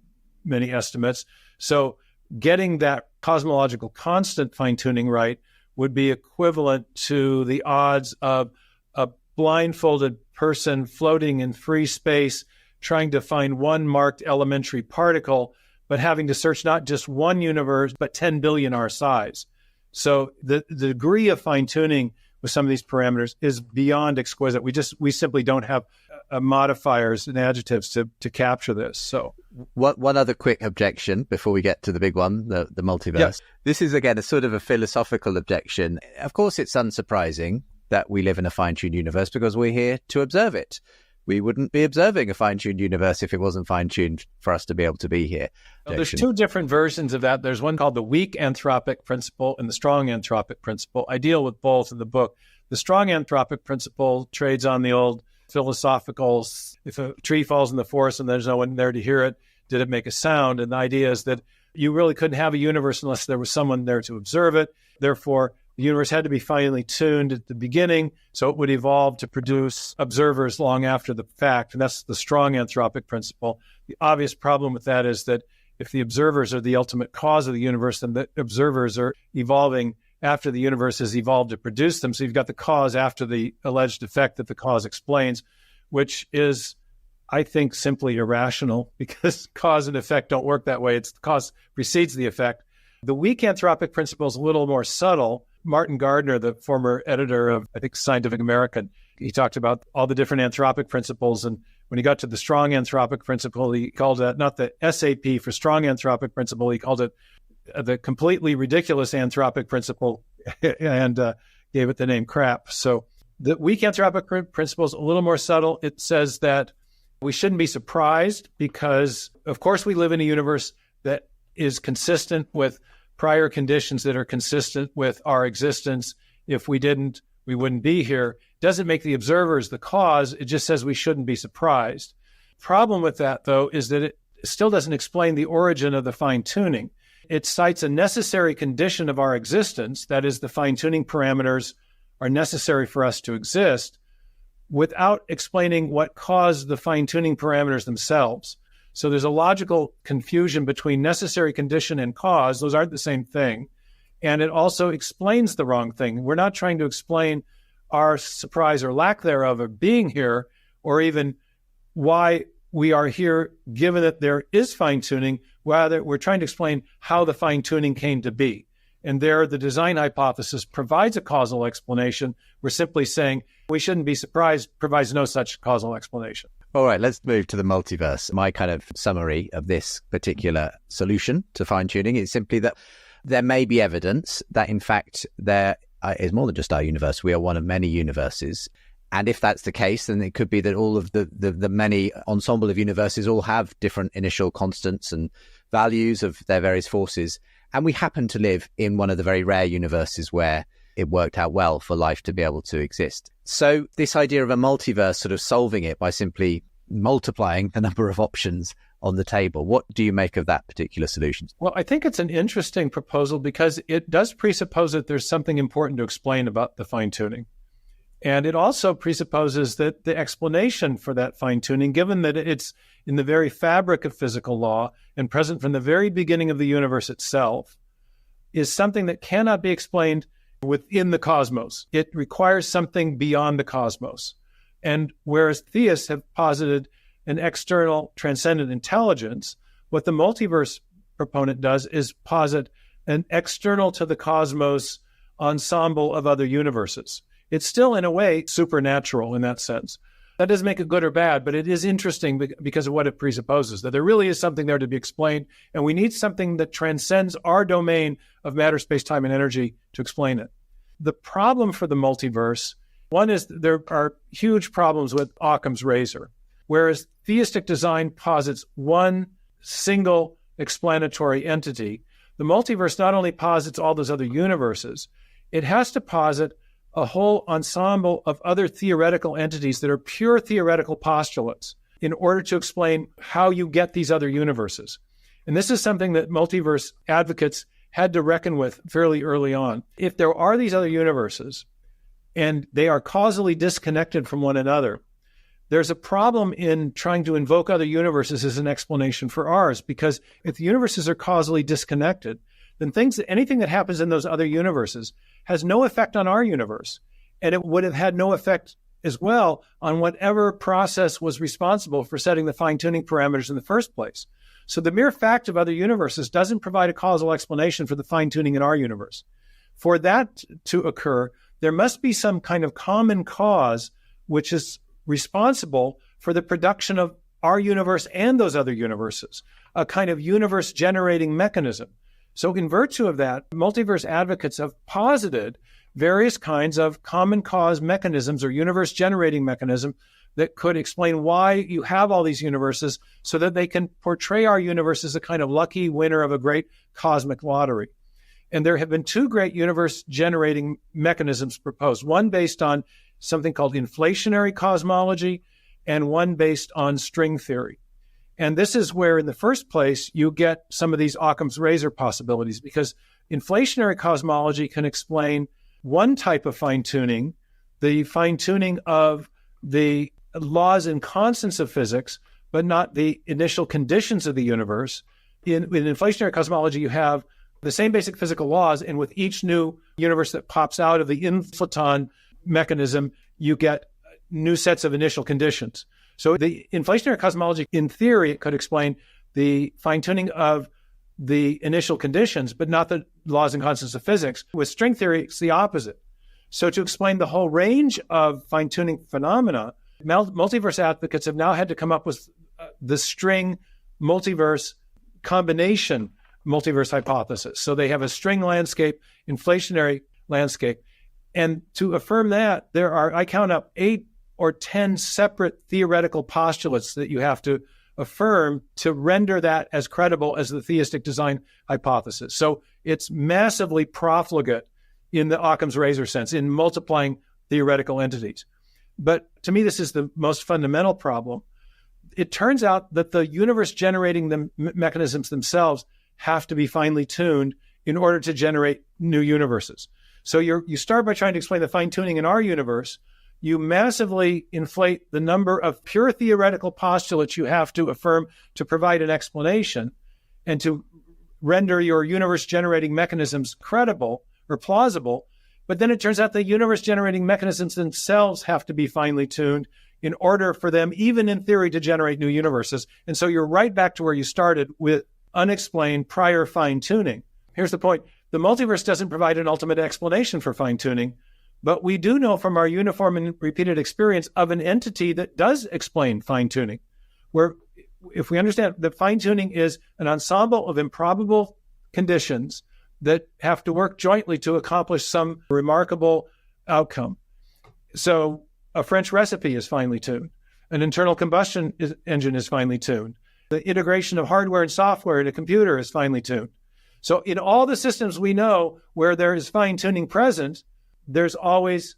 many estimates. So getting that cosmological constant fine-tuning right would be equivalent to the odds of a blindfolded person floating in free space trying to find one marked elementary particle, but having to search not just one universe, but 10 billion our size. So the degree of fine-tuning with some of these parameters is beyond exquisite. We simply don't have modifiers and adjectives to capture this. So one other quick objection before we get to the big one, the multiverse. Yeah. This is, again, a sort of a philosophical objection. Of course, it's unsurprising that we live in a fine-tuned universe because we're here to observe it. We wouldn't be observing a fine-tuned universe if it wasn't fine-tuned for us to be able to be here. Well, there's two different versions of that. There's one called the weak anthropic principle and the strong anthropic principle. I deal with both in the book. The strong anthropic principle trades on the old philosophical, if a tree falls in the forest and there's no one there to hear it, did it make a sound? And the idea is that you really couldn't have a universe unless there was someone there to observe it. Therefore, the universe had to be finely tuned at the beginning, so it would evolve to produce observers long after the fact. And that's the strong anthropic principle. The obvious problem with that is that if the observers are the ultimate cause of the universe, then the observers are evolving after the universe has evolved to produce them. So you've got the cause after the alleged effect that the cause explains, which is, I think, simply irrational because cause and effect don't work that way. It's the cause precedes the effect. The weak anthropic principle is a little more subtle. Martin Gardner, the former editor of, I think, Scientific American, he talked about all the different anthropic principles. And when he got to the strong anthropic principle, he called it not the SAP for strong anthropic principle, he called it the completely ridiculous anthropic principle and gave it the name crap. So the weak anthropic principle is a little more subtle. It says that we shouldn't be surprised because, of course, we live in a universe that is consistent with prior conditions that are consistent with our existence. If we didn't, we wouldn't be here. It doesn't make the observers the cause. It just says we shouldn't be surprised. Problem with that, though, is that it still doesn't explain the origin of the fine-tuning. It cites a necessary condition of our existence, that is, the fine-tuning parameters are necessary for us to exist, without explaining what caused the fine-tuning parameters themselves. So there's a logical confusion between necessary condition and cause. Those aren't the same thing. And it also explains the wrong thing. We're not trying to explain our surprise or lack thereof of being here, or even why we are here, given that there is fine-tuning. Rather, we're trying to explain how the fine-tuning came to be. And there, the design hypothesis provides a causal explanation. We're simply saying we shouldn't be surprised, provides no such causal explanation. All right, let's move to the multiverse. My kind of summary of this particular solution to fine-tuning is simply that there may be evidence that, in fact, there is more than just our universe. We are one of many universes. And if that's the case, then it could be that all of the many ensemble of universes all have different initial constants and values of their various forces. And we happen to live in one of the very rare universes where it worked out well for life to be able to exist. So this idea of a multiverse sort of solving it by simply multiplying the number of options on the table. What do you make of that particular solution? Well, I think it's an interesting proposal because it does presuppose that there's something important to explain about the fine-tuning. And it also presupposes that the explanation for that fine-tuning, given that it's in the very fabric of physical law and present from the very beginning of the universe itself, is something that cannot be explained within the cosmos. It requires something beyond the cosmos. And whereas theists have posited an external transcendent intelligence, what the multiverse proponent does is posit an external to the cosmos ensemble of other universes. It's still, in a way, supernatural in that sense. That doesn't make it good or bad, but it is interesting because of what it presupposes, that there really is something there to be explained, and we need something that transcends our domain of matter, space, time, and energy to explain it. The problem for the multiverse, one is there are huge problems with Occam's razor. Whereas theistic design posits one single explanatory entity, the multiverse not only posits all those other universes, it has to posit a whole ensemble of other theoretical entities that are pure theoretical postulates in order to explain how you get these other universes. And this is something that multiverse advocates had to reckon with fairly early on. If there are these other universes and they are causally disconnected from one another, there's a problem in trying to invoke other universes as an explanation for ours, because if the universes are causally disconnected, then anything that happens in those other universes has no effect on our universe. And it would have had no effect as well on whatever process was responsible for setting the fine-tuning parameters in the first place. So the mere fact of other universes doesn't provide a causal explanation for the fine-tuning in our universe. For that to occur, there must be some kind of common cause which is responsible for the production of our universe and those other universes, a kind of universe generating mechanism. So in virtue of that, multiverse advocates have posited various kinds of common cause mechanisms or universe generating mechanism that could explain why you have all these universes so that they can portray our universe as a kind of lucky winner of a great cosmic lottery. And there have been two great universe generating mechanisms proposed, one based on something called inflationary cosmology and one based on string theory. And this is where, in the first place, you get some of these Occam's razor possibilities, because inflationary cosmology can explain one type of fine-tuning, the fine-tuning of the laws and constants of physics, but not the initial conditions of the universe. In inflationary cosmology, you have the same basic physical laws, and with each new universe that pops out of the inflaton mechanism, you get new sets of initial conditions. So the inflationary cosmology, in theory, it could explain the fine-tuning of the initial conditions, but not the laws and constants of physics. With string theory, it's the opposite. So to explain the whole range of fine-tuning phenomena, multiverse advocates have now had to come up with the string multiverse combination multiverse hypothesis. So they have a string landscape, inflationary landscape. And to affirm that, there are, I count up 8 or 10 separate theoretical postulates that you have to affirm to render that as credible as the theistic design hypothesis. So it's massively profligate in the Occam's razor sense, in multiplying theoretical entities. But to me, this is the most fundamental problem. It turns out that the universe generating mechanisms themselves have to be finely tuned in order to generate new universes. So you start by trying to explain the fine-tuning in our universe. You massively inflate the number of pure theoretical postulates you have to affirm to provide an explanation and to render your universe-generating mechanisms credible or plausible. But then it turns out the universe-generating mechanisms themselves have to be finely tuned in order for them, even in theory, to generate new universes. And so you're right back to where you started with unexplained prior fine-tuning. Here's the point. The multiverse doesn't provide an ultimate explanation for fine-tuning, but we do know from our uniform and repeated experience of an entity that does explain fine-tuning, where if we understand that fine-tuning is an ensemble of improbable conditions that have to work jointly to accomplish some remarkable outcome. So a French recipe is finely tuned. An internal combustion engine is finely tuned. The integration of hardware and software in a computer is finely tuned. So in all the systems we know where there is fine-tuning present, there's always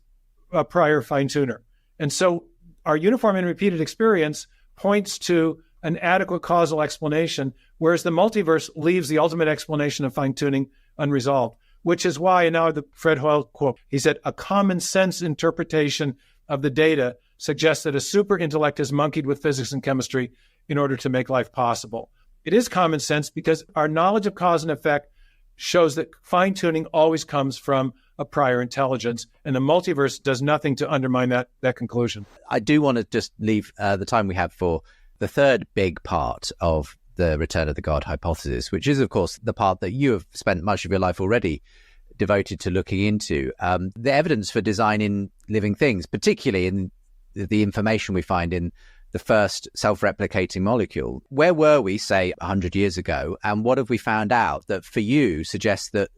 a prior fine-tuner. And so our uniform and repeated experience points to an adequate causal explanation, whereas the multiverse leaves the ultimate explanation of fine-tuning unresolved, which is why, and now the Fred Hoyle quote, he said, a common sense interpretation of the data suggests that a super intellect has monkeyed with physics and chemistry in order to make life possible. It is common sense because our knowledge of cause and effect shows that fine-tuning always comes from a prior intelligence, and the multiverse does nothing to undermine that conclusion. I do want to just leave the time we have for the third big part of the Return of the God hypothesis, which is, of course, the part that you have spent much of your life already devoted to looking into, the evidence for design in living things, particularly in the information we find in the first self-replicating molecule. Where were we, say, 100 years ago, and what have we found out that for you suggests that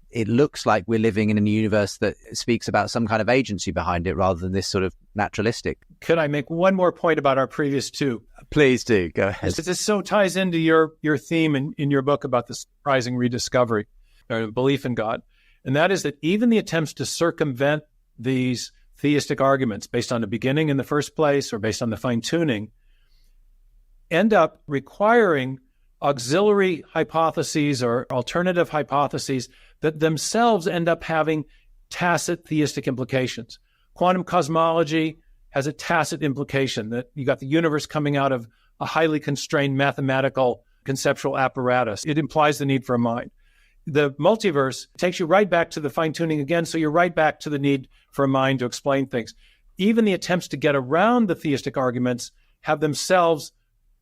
it looks like we're living in a universe that speaks about some kind of agency behind it rather than this sort of naturalistic? Could I make one more point about our previous two? Please do. Go ahead. This so ties into your theme in your book about the surprising rediscovery or belief in God. And that is that even the attempts to circumvent these theistic arguments based on the beginning in the first place or based on the fine-tuning end up requiring auxiliary hypotheses or alternative hypotheses that themselves end up having tacit theistic implications. Quantum cosmology has a tacit implication that you got the universe coming out of a highly constrained mathematical conceptual apparatus. It implies the need for a mind. The multiverse takes you right back to the fine-tuning again, so you're right back to the need for a mind to explain things. Even the attempts to get around the theistic arguments have themselves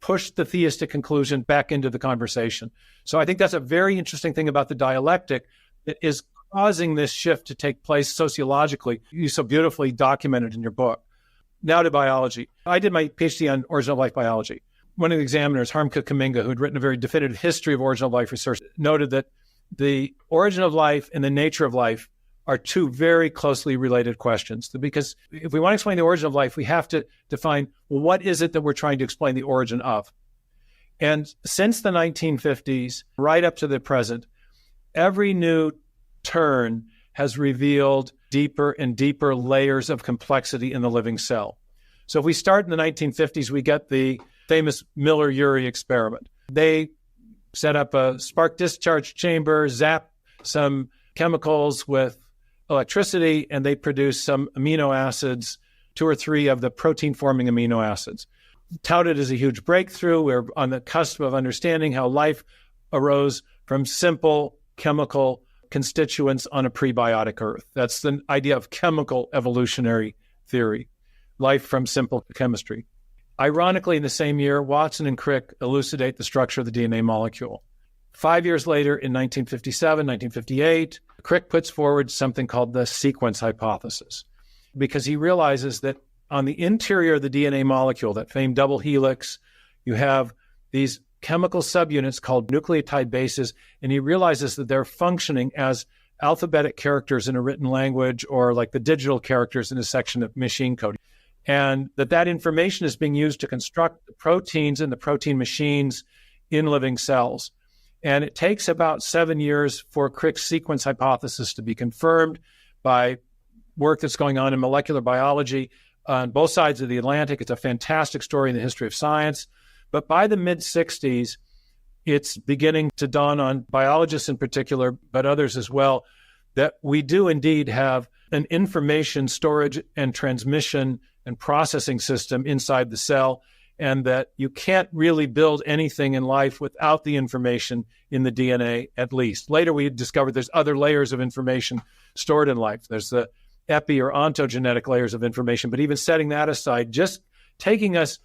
pushed the theistic conclusion back into the conversation. So I think that's a very interesting thing about the dialectic that is causing this shift to take place sociologically. You so beautifully documented in your book. Now to biology. I did my PhD on origin of life biology. One of the examiners, Harmka Kaminga, who had written a very definitive history of origin of life research, noted that the origin of life and the nature of life are two very closely related questions. Because if we want to explain the origin of life, we have to define, well, what is it that we're trying to explain the origin of? And since the 1950s, right up to the present, every new turn has revealed deeper and deeper layers of complexity in the living cell. So if we start in the 1950s, we get the famous Miller-Urey experiment. They set up a spark discharge chamber, zap some chemicals with electricity, and they produce some amino acids, 2 or 3 of the protein-forming amino acids. Touted as a huge breakthrough. We're on the cusp of understanding how life arose from simple chemical constituents on a prebiotic Earth. That's the idea of chemical evolutionary theory, life from simple chemistry. Ironically, in the same year, Watson and Crick elucidate the structure of the DNA molecule. 5 years later, in 1957, 1958, Crick puts forward something called the sequence hypothesis, because he realizes that on the interior of the DNA molecule, that famed double helix, you have these chemical subunits called nucleotide bases, and he realizes that they're functioning as alphabetic characters in a written language, or like the digital characters in a section of machine code. And that information is being used to construct the proteins and the protein machines in living cells. And it takes about 7 years for Crick's sequence hypothesis to be confirmed by work that's going on in molecular biology on both sides of the Atlantic. It's a fantastic story in the history of science. But by the mid-60s, it's beginning to dawn on biologists in particular, but others as well, that we do indeed have an information storage and transmission and processing system inside the cell, and that you can't really build anything in life without the information in the DNA, at least. Later, we discovered there's other layers of information stored in life. There's the epi or ontogenetic layers of information, but even setting that aside, just taking us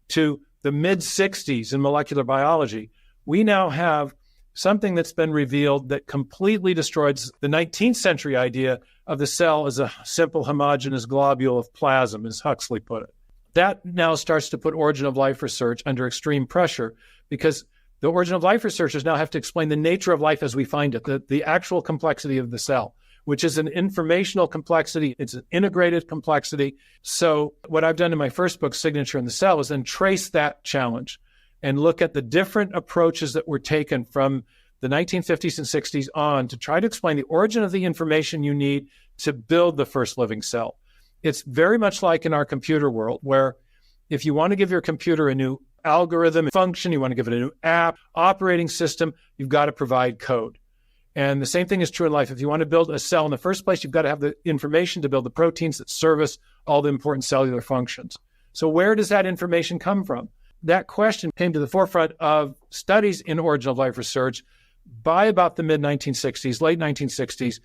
to the mid-60s in molecular biology, we now have something that's been revealed that completely destroys the 19th century idea of the cell as a simple homogeneous globule of plasm, as Huxley put it. That now starts to put origin of life research under extreme pressure, because the origin of life researchers now have to explain the nature of life as we find it, the actual complexity of the cell, which is an informational complexity. It's an integrated complexity. So what I've done in my first book, Signature in the Cell, is then trace that challenge and look at the different approaches that were taken from the 1950s and 60s on to try to explain the origin of the information you need to build the first living cell. It's very much like in our computer world, where if you want to give your computer a new algorithm, function, you want to give it a new app, operating system, you've got to provide code. And the same thing is true in life. If you want to build a cell in the first place, you've got to have the information to build the proteins that service all the important cellular functions. So where does that information come from? That question came to the forefront of studies in origin of life research by about the mid-1960s, late 1960s.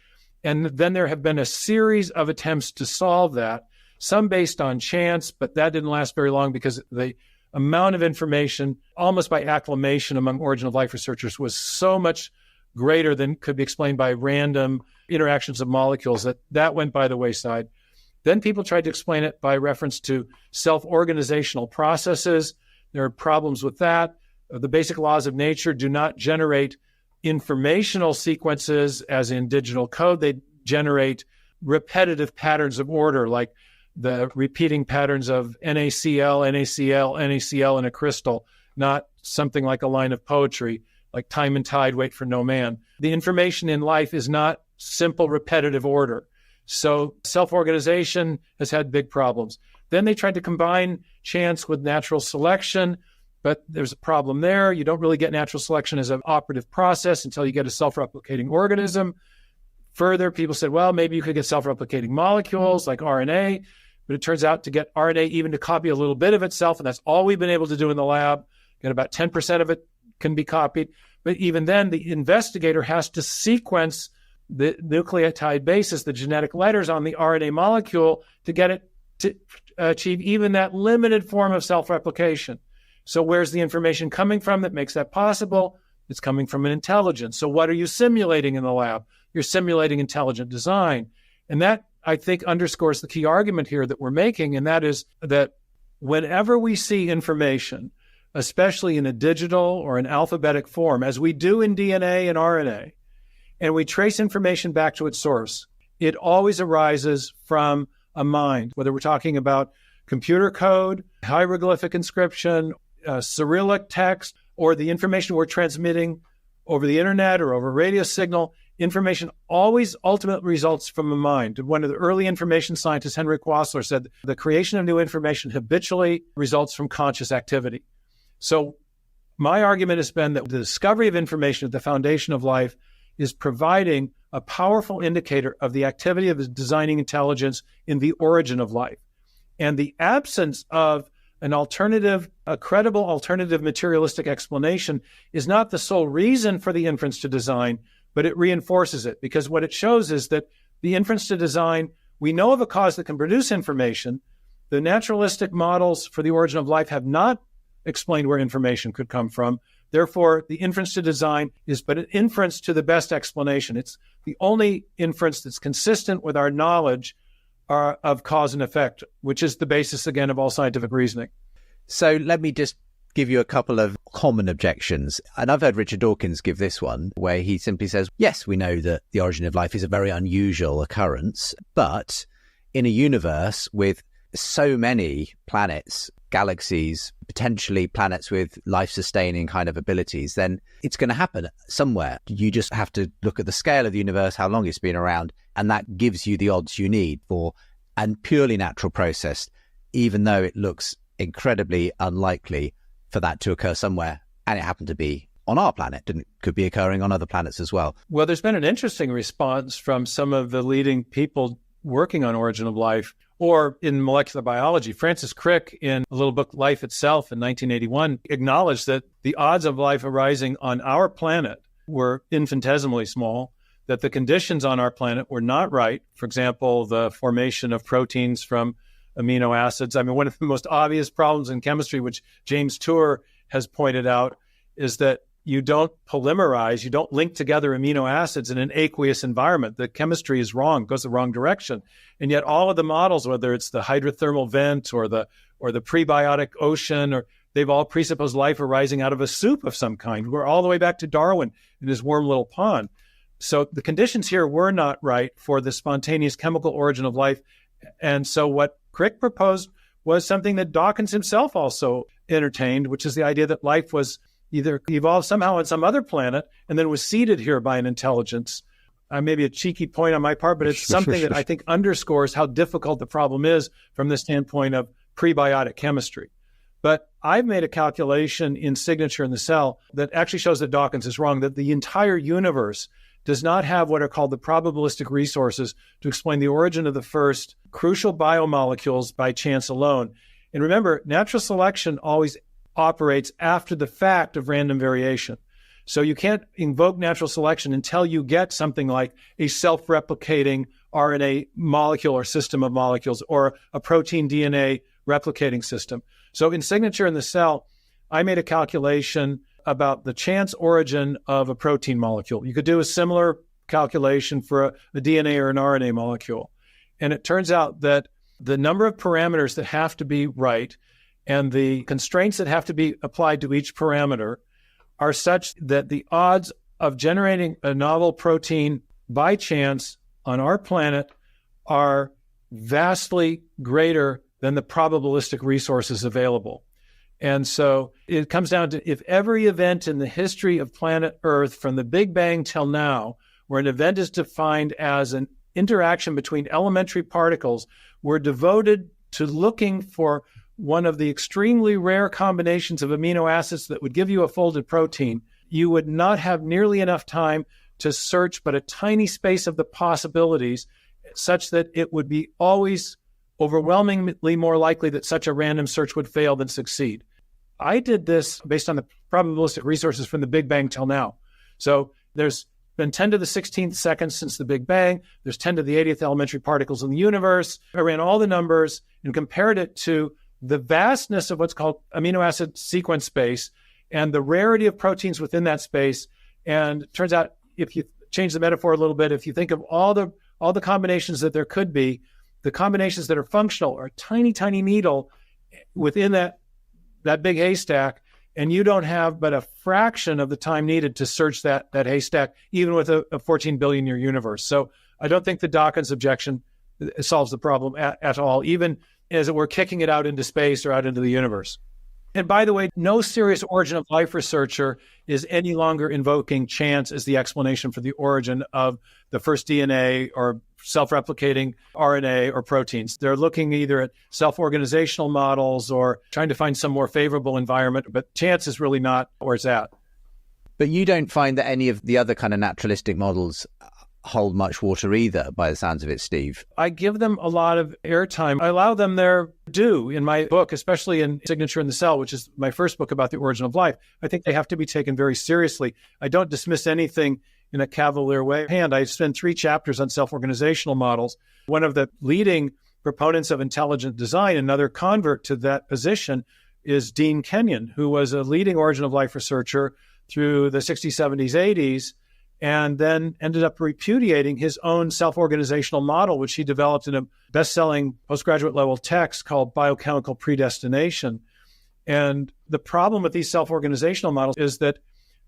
And then there have been a series of attempts to solve that, some based on chance, but that didn't last very long because the amount of information, almost by acclamation among origin of life researchers, was so much greater than could be explained by random interactions of molecules that went by the wayside. Then people tried to explain it by reference to self-organizational processes. There are problems with that. The basic laws of nature do not generate informational sequences as in digital code. They generate repetitive patterns of order, like the repeating patterns of NaCl, NaCl, NaCl in a crystal, not something like a line of poetry, like time and tide wait for no man. The information in life is not simple repetitive order. So self-organization has had big problems. Then they tried to combine chance with natural selection, but there's a problem there. You don't really get natural selection as an operative process until you get a self-replicating organism. Further, people said, well, maybe you could get self-replicating molecules like RNA, but it turns out to get RNA even to copy a little bit of itself, and that's all we've been able to do in the lab. Get about 10% of it can be copied. But even then, the investigator has to sequence the nucleotide bases, the genetic letters on the RNA molecule, to get it to achieve even that limited form of self-replication. So where's the information coming from that makes that possible? It's coming from an intelligence. So what are you simulating in the lab? You're simulating intelligent design. And that I think, underscores the key argument here that we're making, and that is that whenever we see information, especially in a digital or an alphabetic form, as we do in DNA and RNA, and we trace information back to its source, it always arises from a mind, whether we're talking about computer code, hieroglyphic inscription, Cyrillic text, or the information we're transmitting over the internet or over radio signal. Information always ultimately results from a mind. One of the early information scientists, Henrik Wassler, said the creation of new information habitually results from conscious activity. So my argument has been that the discovery of information at the foundation of life is providing a powerful indicator of the activity of designing intelligence in the origin of life. And the absence of a credible alternative materialistic explanation is not the sole reason for the inference to design, but it reinforces it, because what it shows is that the inference to design, we know of a cause that can produce information. The naturalistic models for the origin of life have not explained where information could come from. Therefore, the inference to design is but an inference to the best explanation. It's the only inference that's consistent with our knowledge of cause and effect, which is the basis, again, of all scientific reasoning. So let me just give you a couple of common objections. And I've heard Richard Dawkins give this one, where he simply says, yes, we know that the origin of life is a very unusual occurrence, but in a universe with so many planets, galaxies, potentially planets with life-sustaining kind of abilities, then it's going to happen somewhere. You just have to look at the scale of the universe, how long it's been around, and that gives you the odds you need for a purely natural process, even though it looks incredibly unlikely for that to occur somewhere. And it happened to be on our planet, could be occurring on other planets as well. Well, there's been an interesting response from some of the leading people working on origin of life or in molecular biology. Francis Crick, in a little book, Life Itself, in 1981, acknowledged that the odds of life arising on our planet were infinitesimally small, that the conditions on our planet were not right. For example, the formation of proteins from amino acids. I mean, one of the most obvious problems in chemistry, which James Tour has pointed out, is that you don't polymerize, you don't link together amino acids in an aqueous environment. The chemistry is wrong, goes the wrong direction. And yet all of the models, whether it's the hydrothermal vent or the prebiotic ocean, they've all presupposed life arising out of a soup of some kind. We're all the way back to Darwin in his warm little pond. So the conditions here were not right for the spontaneous chemical origin of life. And so what Crick proposed was something that Dawkins himself also entertained, which is the idea that life was either evolved somehow on some other planet and then was seeded here by an intelligence. Maybe a cheeky point on my part, but it's something that I think underscores how difficult the problem is from the standpoint of prebiotic chemistry. But I've made a calculation in Signature in the Cell that actually shows that Dawkins is wrong, that the entire universe does not have what are called the probabilistic resources to explain the origin of the first crucial biomolecules by chance alone. And remember, natural selection always operates after the fact of random variation. So you can't invoke natural selection until you get something like a self-replicating RNA molecule or system of molecules or a protein DNA replicating system. So in Signature in the Cell, I made a calculation about the chance origin of a protein molecule. You could do a similar calculation for a DNA or an RNA molecule. And it turns out that the number of parameters that have to be right and the constraints that have to be applied to each parameter are such that the odds of generating a novel protein by chance on our planet are vastly greater than the probabilistic resources available. And so it comes down to, if every event in the history of planet Earth from the Big Bang till now, where an event is defined as an interaction between elementary particles, were devoted to looking for one of the extremely rare combinations of amino acids that would give you a folded protein, you would not have nearly enough time to search but a tiny space of the possibilities, such that it would be always overwhelmingly more likely that such a random search would fail than succeed. I did this based on the probabilistic resources from the Big Bang till now. So there's been 10 to the 16th seconds since the Big Bang. There's 10 to the 80th elementary particles in the universe. I ran all the numbers and compared it to the vastness of what's called amino acid sequence space and the rarity of proteins within that space. And it turns out, if you change the metaphor a little bit, if you think of all the all the combinations that there could be, the combinations that are functional are a tiny, tiny needle within that big haystack, and you don't have but a fraction of the time needed to search that haystack, even with a 14 billion year universe. So I don't think the Dawkins objection solves the problem at all, even as it were kicking it out into space or out into the universe. And by the way, no serious origin of life researcher is any longer invoking chance as the explanation for the origin of the first DNA or self-replicating RNA or proteins. They're looking either at self-organizational models or trying to find some more favorable environment, but chance is really not where it's at. But you don't find that any of the other kind of naturalistic models hold much water either, by the sounds of it, Steve. I give them a lot of airtime. I allow them their due in my book, especially in Signature in the Cell, which is my first book about the origin of life. I think they have to be taken very seriously. I don't dismiss anything in a cavalier way. I spend 3 chapters on self-organizational models. One of the leading proponents of intelligent design, another convert to that position, is Dean Kenyon, who was a leading origin of life researcher through the 60s, 70s, 80s, and then ended up repudiating his own self-organizational model, which he developed in a best-selling postgraduate level text called Biochemical Predestination. And the problem with these self-organizational models is that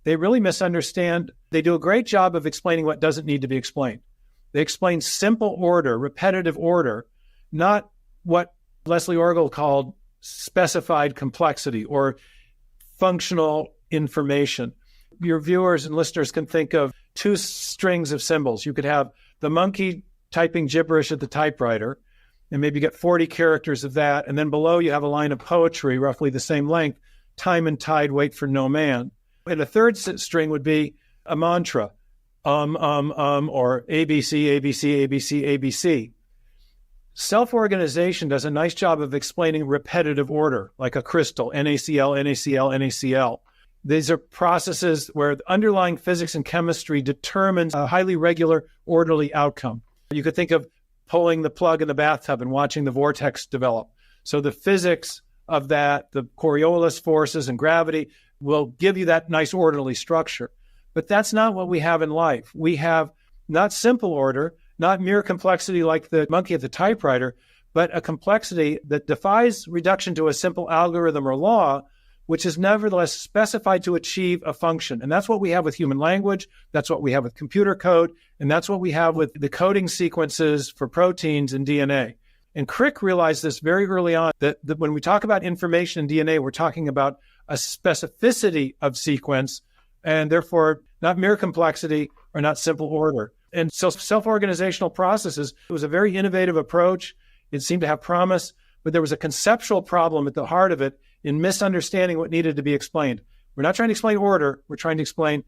they really misunderstand. They do a great job of explaining what doesn't need to be explained. They explain simple order, repetitive order, not what Leslie Orgel called specified complexity or functional information. Your viewers and listeners can think of 2 strings of symbols. You could have the monkey typing gibberish at the typewriter, and maybe get 40 characters of that. And then below you have a line of poetry, roughly the same length, time and tide wait for no man. And a third string would be a mantra, or ABC, ABC, ABC, ABC. Self-organization does a nice job of explaining repetitive order, like a crystal, NaCl, NaCl, NaCl. These are processes where the underlying physics and chemistry determines a highly regular, orderly outcome. You could think of pulling the plug in the bathtub and watching the vortex develop. So the physics of that, the Coriolis forces and gravity, will give you that nice orderly structure. But that's not what we have in life. We have not simple order, not mere complexity like the monkey at the typewriter, but a complexity that defies reduction to a simple algorithm or law, which is nevertheless specified to achieve a function. And that's what we have with human language. That's what we have with computer code. And that's what we have with the coding sequences for proteins and DNA. And Crick realized this very early on, that when we talk about information in DNA, we're talking about a specificity of sequence, and therefore not mere complexity or not simple order. And so self-organizational processes, it was a very innovative approach. It seemed to have promise, but there was a conceptual problem at the heart of it in misunderstanding what needed to be explained. We're not trying to explain order. We're trying to explain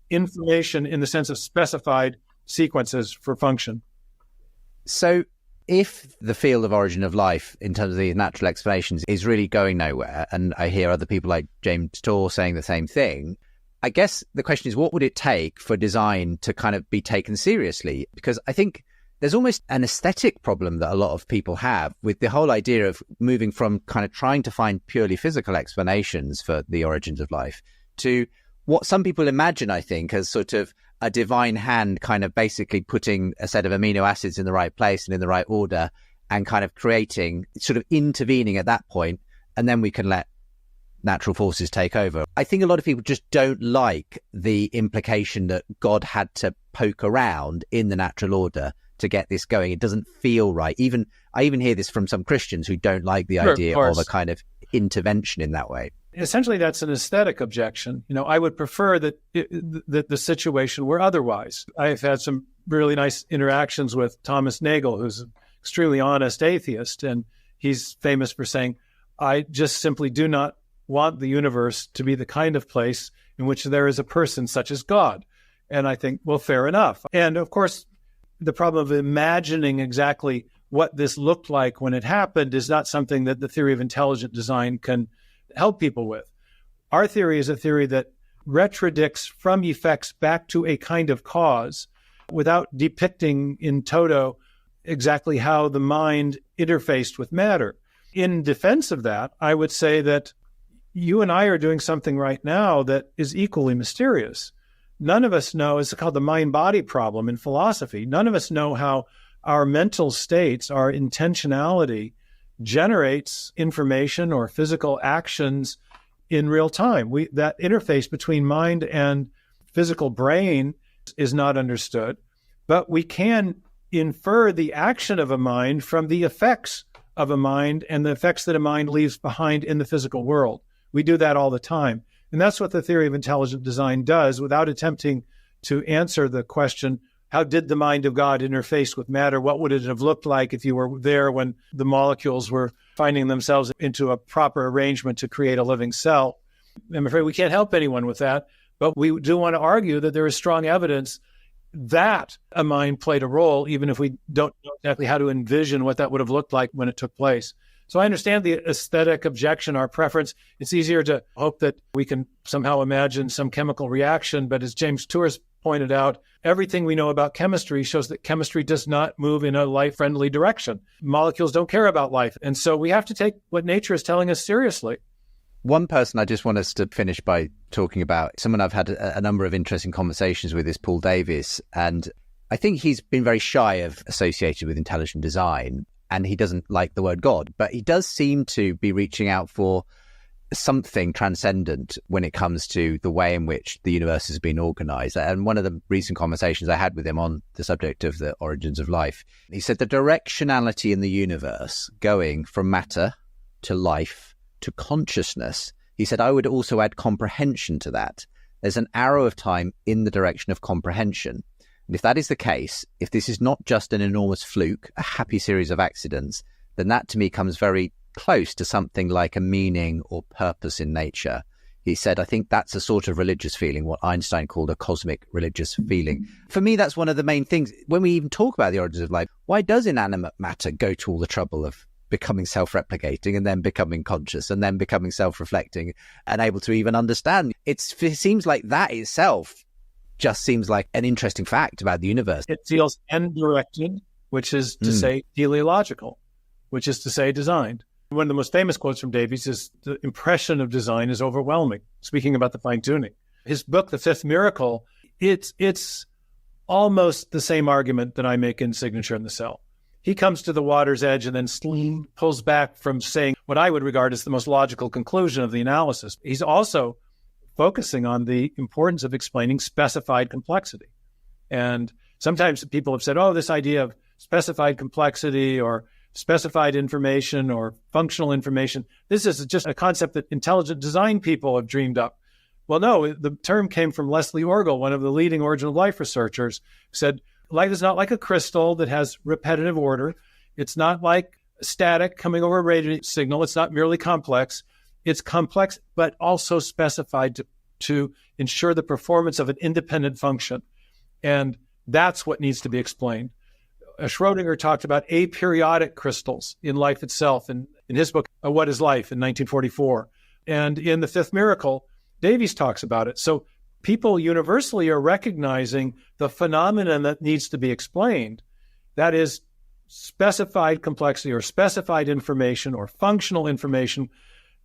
information in the sense of specified sequences for function. So if the field of origin of life in terms of these natural explanations is really going nowhere, and I hear other people like James Torr saying the same thing, I guess the question is, what would it take for design to kind of be taken seriously? Because I think there's almost an aesthetic problem that a lot of people have with the whole idea of moving from kind of trying to find purely physical explanations for the origins of life to what some people imagine, I think, as sort of a divine hand kind of basically putting a set of amino acids in the right place and in the right order and kind of creating, sort of intervening at that point, and then we can let natural forces take over. I think a lot of people just don't like the implication that God had to poke around in the natural order to get this going. It doesn't feel right. I even hear this from some Christians who don't like the idea of a kind of intervention in that way. Essentially, that's an aesthetic objection. I would prefer that the situation were otherwise. I've had some really nice interactions with Thomas Nagel, who's an extremely honest atheist, and he's famous for saying, I just simply do not want the universe to be the kind of place in which there is a person such as God. And I think, well, fair enough. And of course, the problem of imagining exactly what this looked like when it happened is not something that the theory of intelligent design can help people with. Our theory is a theory that retrodicts from effects back to a kind of cause without depicting in toto exactly how the mind interfaced with matter. In defense of that, I would say that you and I are doing something right now that is equally mysterious. none of us know, it's called the mind-body problem in philosophy. None of us know how our mental states, our intentionality generates information or physical actions in real time. That interface between mind and physical brain is not understood, but we can infer the action of a mind from the effects of a mind and the effects that a mind leaves behind in the physical world. We do that all the time. And that's what the theory of intelligent design does without attempting to answer the question, how did the mind of God interface with matter? What would it have looked like if you were there when the molecules were finding themselves into a proper arrangement to create a living cell? I'm afraid we can't help anyone with that, but we do want to argue that there is strong evidence that a mind played a role, even if we don't know exactly how to envision what that would have looked like when it took place. So I understand the aesthetic objection, our preference. It's easier to hope that we can somehow imagine some chemical reaction. But as James Tours pointed out, everything we know about chemistry shows that chemistry does not move in a life-friendly direction. Molecules don't care about life. And so we have to take what nature is telling us seriously. One person I just want us to finish by talking about, someone I've had a number of interesting conversations with, is Paul Davies. And I think he's been very shy of associated with intelligent design, and he doesn't like the word God, but he does seem to be reaching out for something transcendent when it comes to the way in which the universe has been organized. And one of the recent conversations I had with him on the subject of the origins of life, he said the directionality in the universe going from matter to life to consciousness, he said, I would also add comprehension to that. There's an arrow of time in the direction of comprehension. And if that is the case, if this is not just an enormous fluke, a happy series of accidents, then that to me comes very close to something like a meaning or purpose in nature. He said, I think that's a sort of religious feeling, what Einstein called a cosmic religious feeling. For me, that's one of the main things. When we even talk about the origins of life, why does inanimate matter go to all the trouble of becoming self-replicating and then becoming conscious and then becoming self-reflecting and able to even understand? It seems like that itself just seems like an interesting fact about the universe. It feels end-directed, which is to say teleological, which is to say designed. One of the most famous quotes from Davies is, the impression of design is overwhelming, speaking about the fine-tuning. His book, The Fifth Miracle, it's almost the same argument that I make in Signature in the Cell. He comes to the water's edge and then pulls back from saying what I would regard as the most logical conclusion of the analysis. He's also focusing on the importance of explaining specified complexity. And sometimes people have said, oh, this idea of specified complexity or specified information or functional information, this is just a concept that intelligent design people have dreamed up. Well, no, the term came from Leslie Orgel, one of the leading origin of life researchers, who said, life is not like a crystal that has repetitive order. It's not like static coming over a radio signal. It's not merely complex. It's complex, but also specified to ensure the performance of an independent function. And that's what needs to be explained. Schrodinger talked about aperiodic crystals in life itself in his book, What is Life, in 1944. And in The Fifth Miracle, Davies talks about it. So people universally are recognizing the phenomenon that needs to be explained. That is specified complexity or specified information or functional information.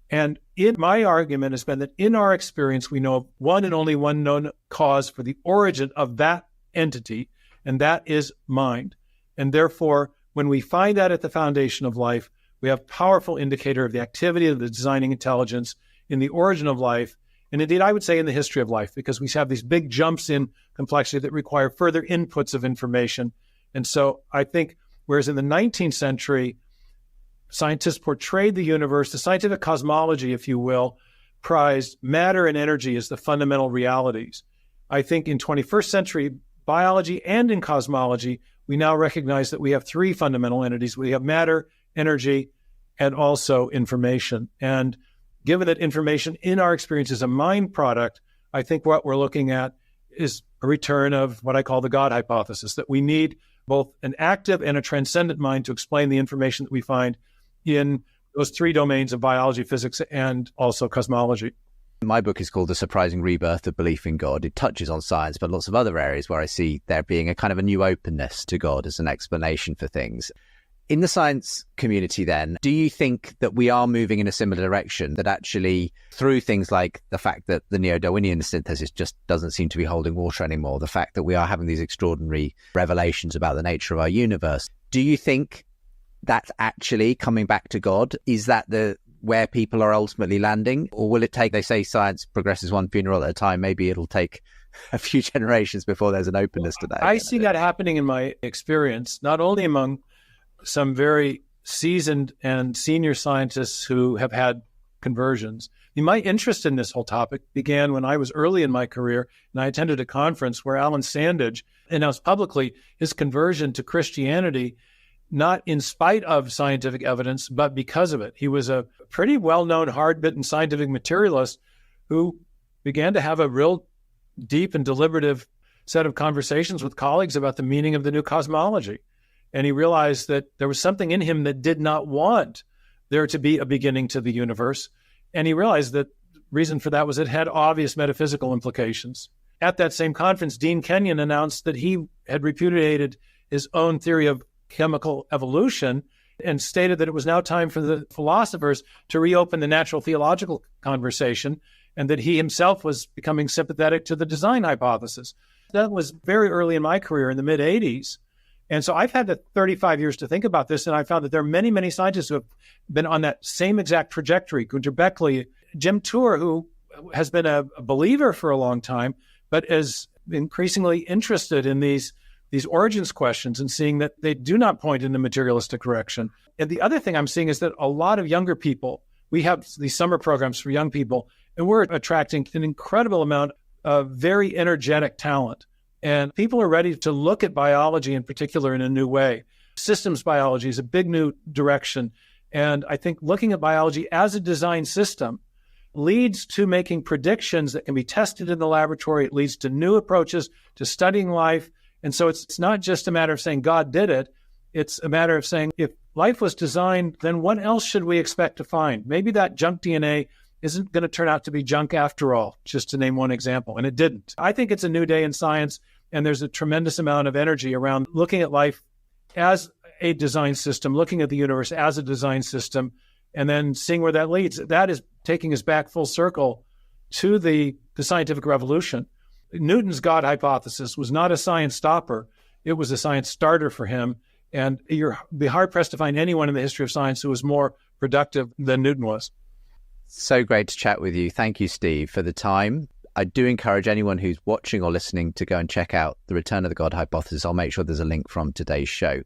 And my argument has been that in our experience, we know of one and only one known cause for the origin of that entity, and that is mind. And therefore, when we find that at the foundation of life, we have a powerful indicator of the activity of the designing intelligence in the origin of life. And indeed, I would say in the history of life, because we have these big jumps in complexity that require further inputs of information. And so I think, whereas in the 19th century, scientists portrayed the universe, the scientific cosmology, if you will, prized matter and energy as the fundamental realities. I think in 21st century biology and in cosmology, we now recognize that we have three fundamental entities. We have matter, energy, and also information. And given that information in our experience is a mind product, I think what we're looking at is a return of what I call the God hypothesis, that we need both an active and a transcendent mind to explain the information that we find in those three domains of biology, physics, and also cosmology. My book is called The Surprising Rebirth of Belief in God. It touches on science, but lots of other areas where I see there being a kind of a new openness to God as an explanation for things. In the science community then, do you think that we are moving in a similar direction, that actually through things like the fact that the neo-Darwinian synthesis just doesn't seem to be holding water anymore, the fact that we are having these extraordinary revelations about the nature of our universe, do you think that's actually coming back to God? Is that where people are ultimately landing? Or will it take, they say science progresses one funeral at a time, maybe it'll take a few generations before there's an openness to that? I see that happening in my experience, not only among some very seasoned and senior scientists who have had conversions. My interest in this whole topic began when I was early in my career, and I attended a conference where Alan Sandage announced publicly his conversion to Christianity, not in spite of scientific evidence, but because of it. He was a pretty well-known, hard-bitten scientific materialist who began to have a real deep and deliberative set of conversations with colleagues about the meaning of the new cosmology. And he realized that there was something in him that did not want there to be a beginning to the universe. And he realized that the reason for that was it had obvious metaphysical implications. At that same conference, Dean Kenyon announced that he had repudiated his own theory of chemical evolution and stated that it was now time for the philosophers to reopen the natural theological conversation, and that he himself was becoming sympathetic to the design hypothesis. That was very early in my career in the mid-'80s. And so I've had 35 years to think about this, and I found that there are many, many scientists who have been on that same exact trajectory. Gunter Beckley, Jim Tour, who has been a believer for a long time, but is increasingly interested in these origins questions and seeing that they do not point in the materialistic direction. And the other thing I'm seeing is that a lot of younger people, we have these summer programs for young people, and we're attracting an incredible amount of very energetic talent. And people are ready to look at biology in particular in a new way. Systems biology is a big new direction. And I think looking at biology as a design system leads to making predictions that can be tested in the laboratory. It leads to new approaches to studying life. And so it's not just a matter of saying God did it. It's a matter of saying if life was designed, then what else should we expect to find? Maybe that junk DNA isn't going to turn out to be junk after all, just to name one example. And it didn't. I think it's a new day in science, and there's a tremendous amount of energy around looking at life as a design system, looking at the universe as a design system, and then seeing where that leads. That is taking us back full circle to the scientific revolution. Newton's God hypothesis was not a science stopper. It was a science starter for him. And you'll be hard-pressed to find anyone in the history of science who was more productive than Newton was. So great to chat with you. Thank you, Steve, for the time. I do encourage anyone who's watching or listening to go and check out The Return of the God Hypothesis. I'll make sure there's a link from today's show.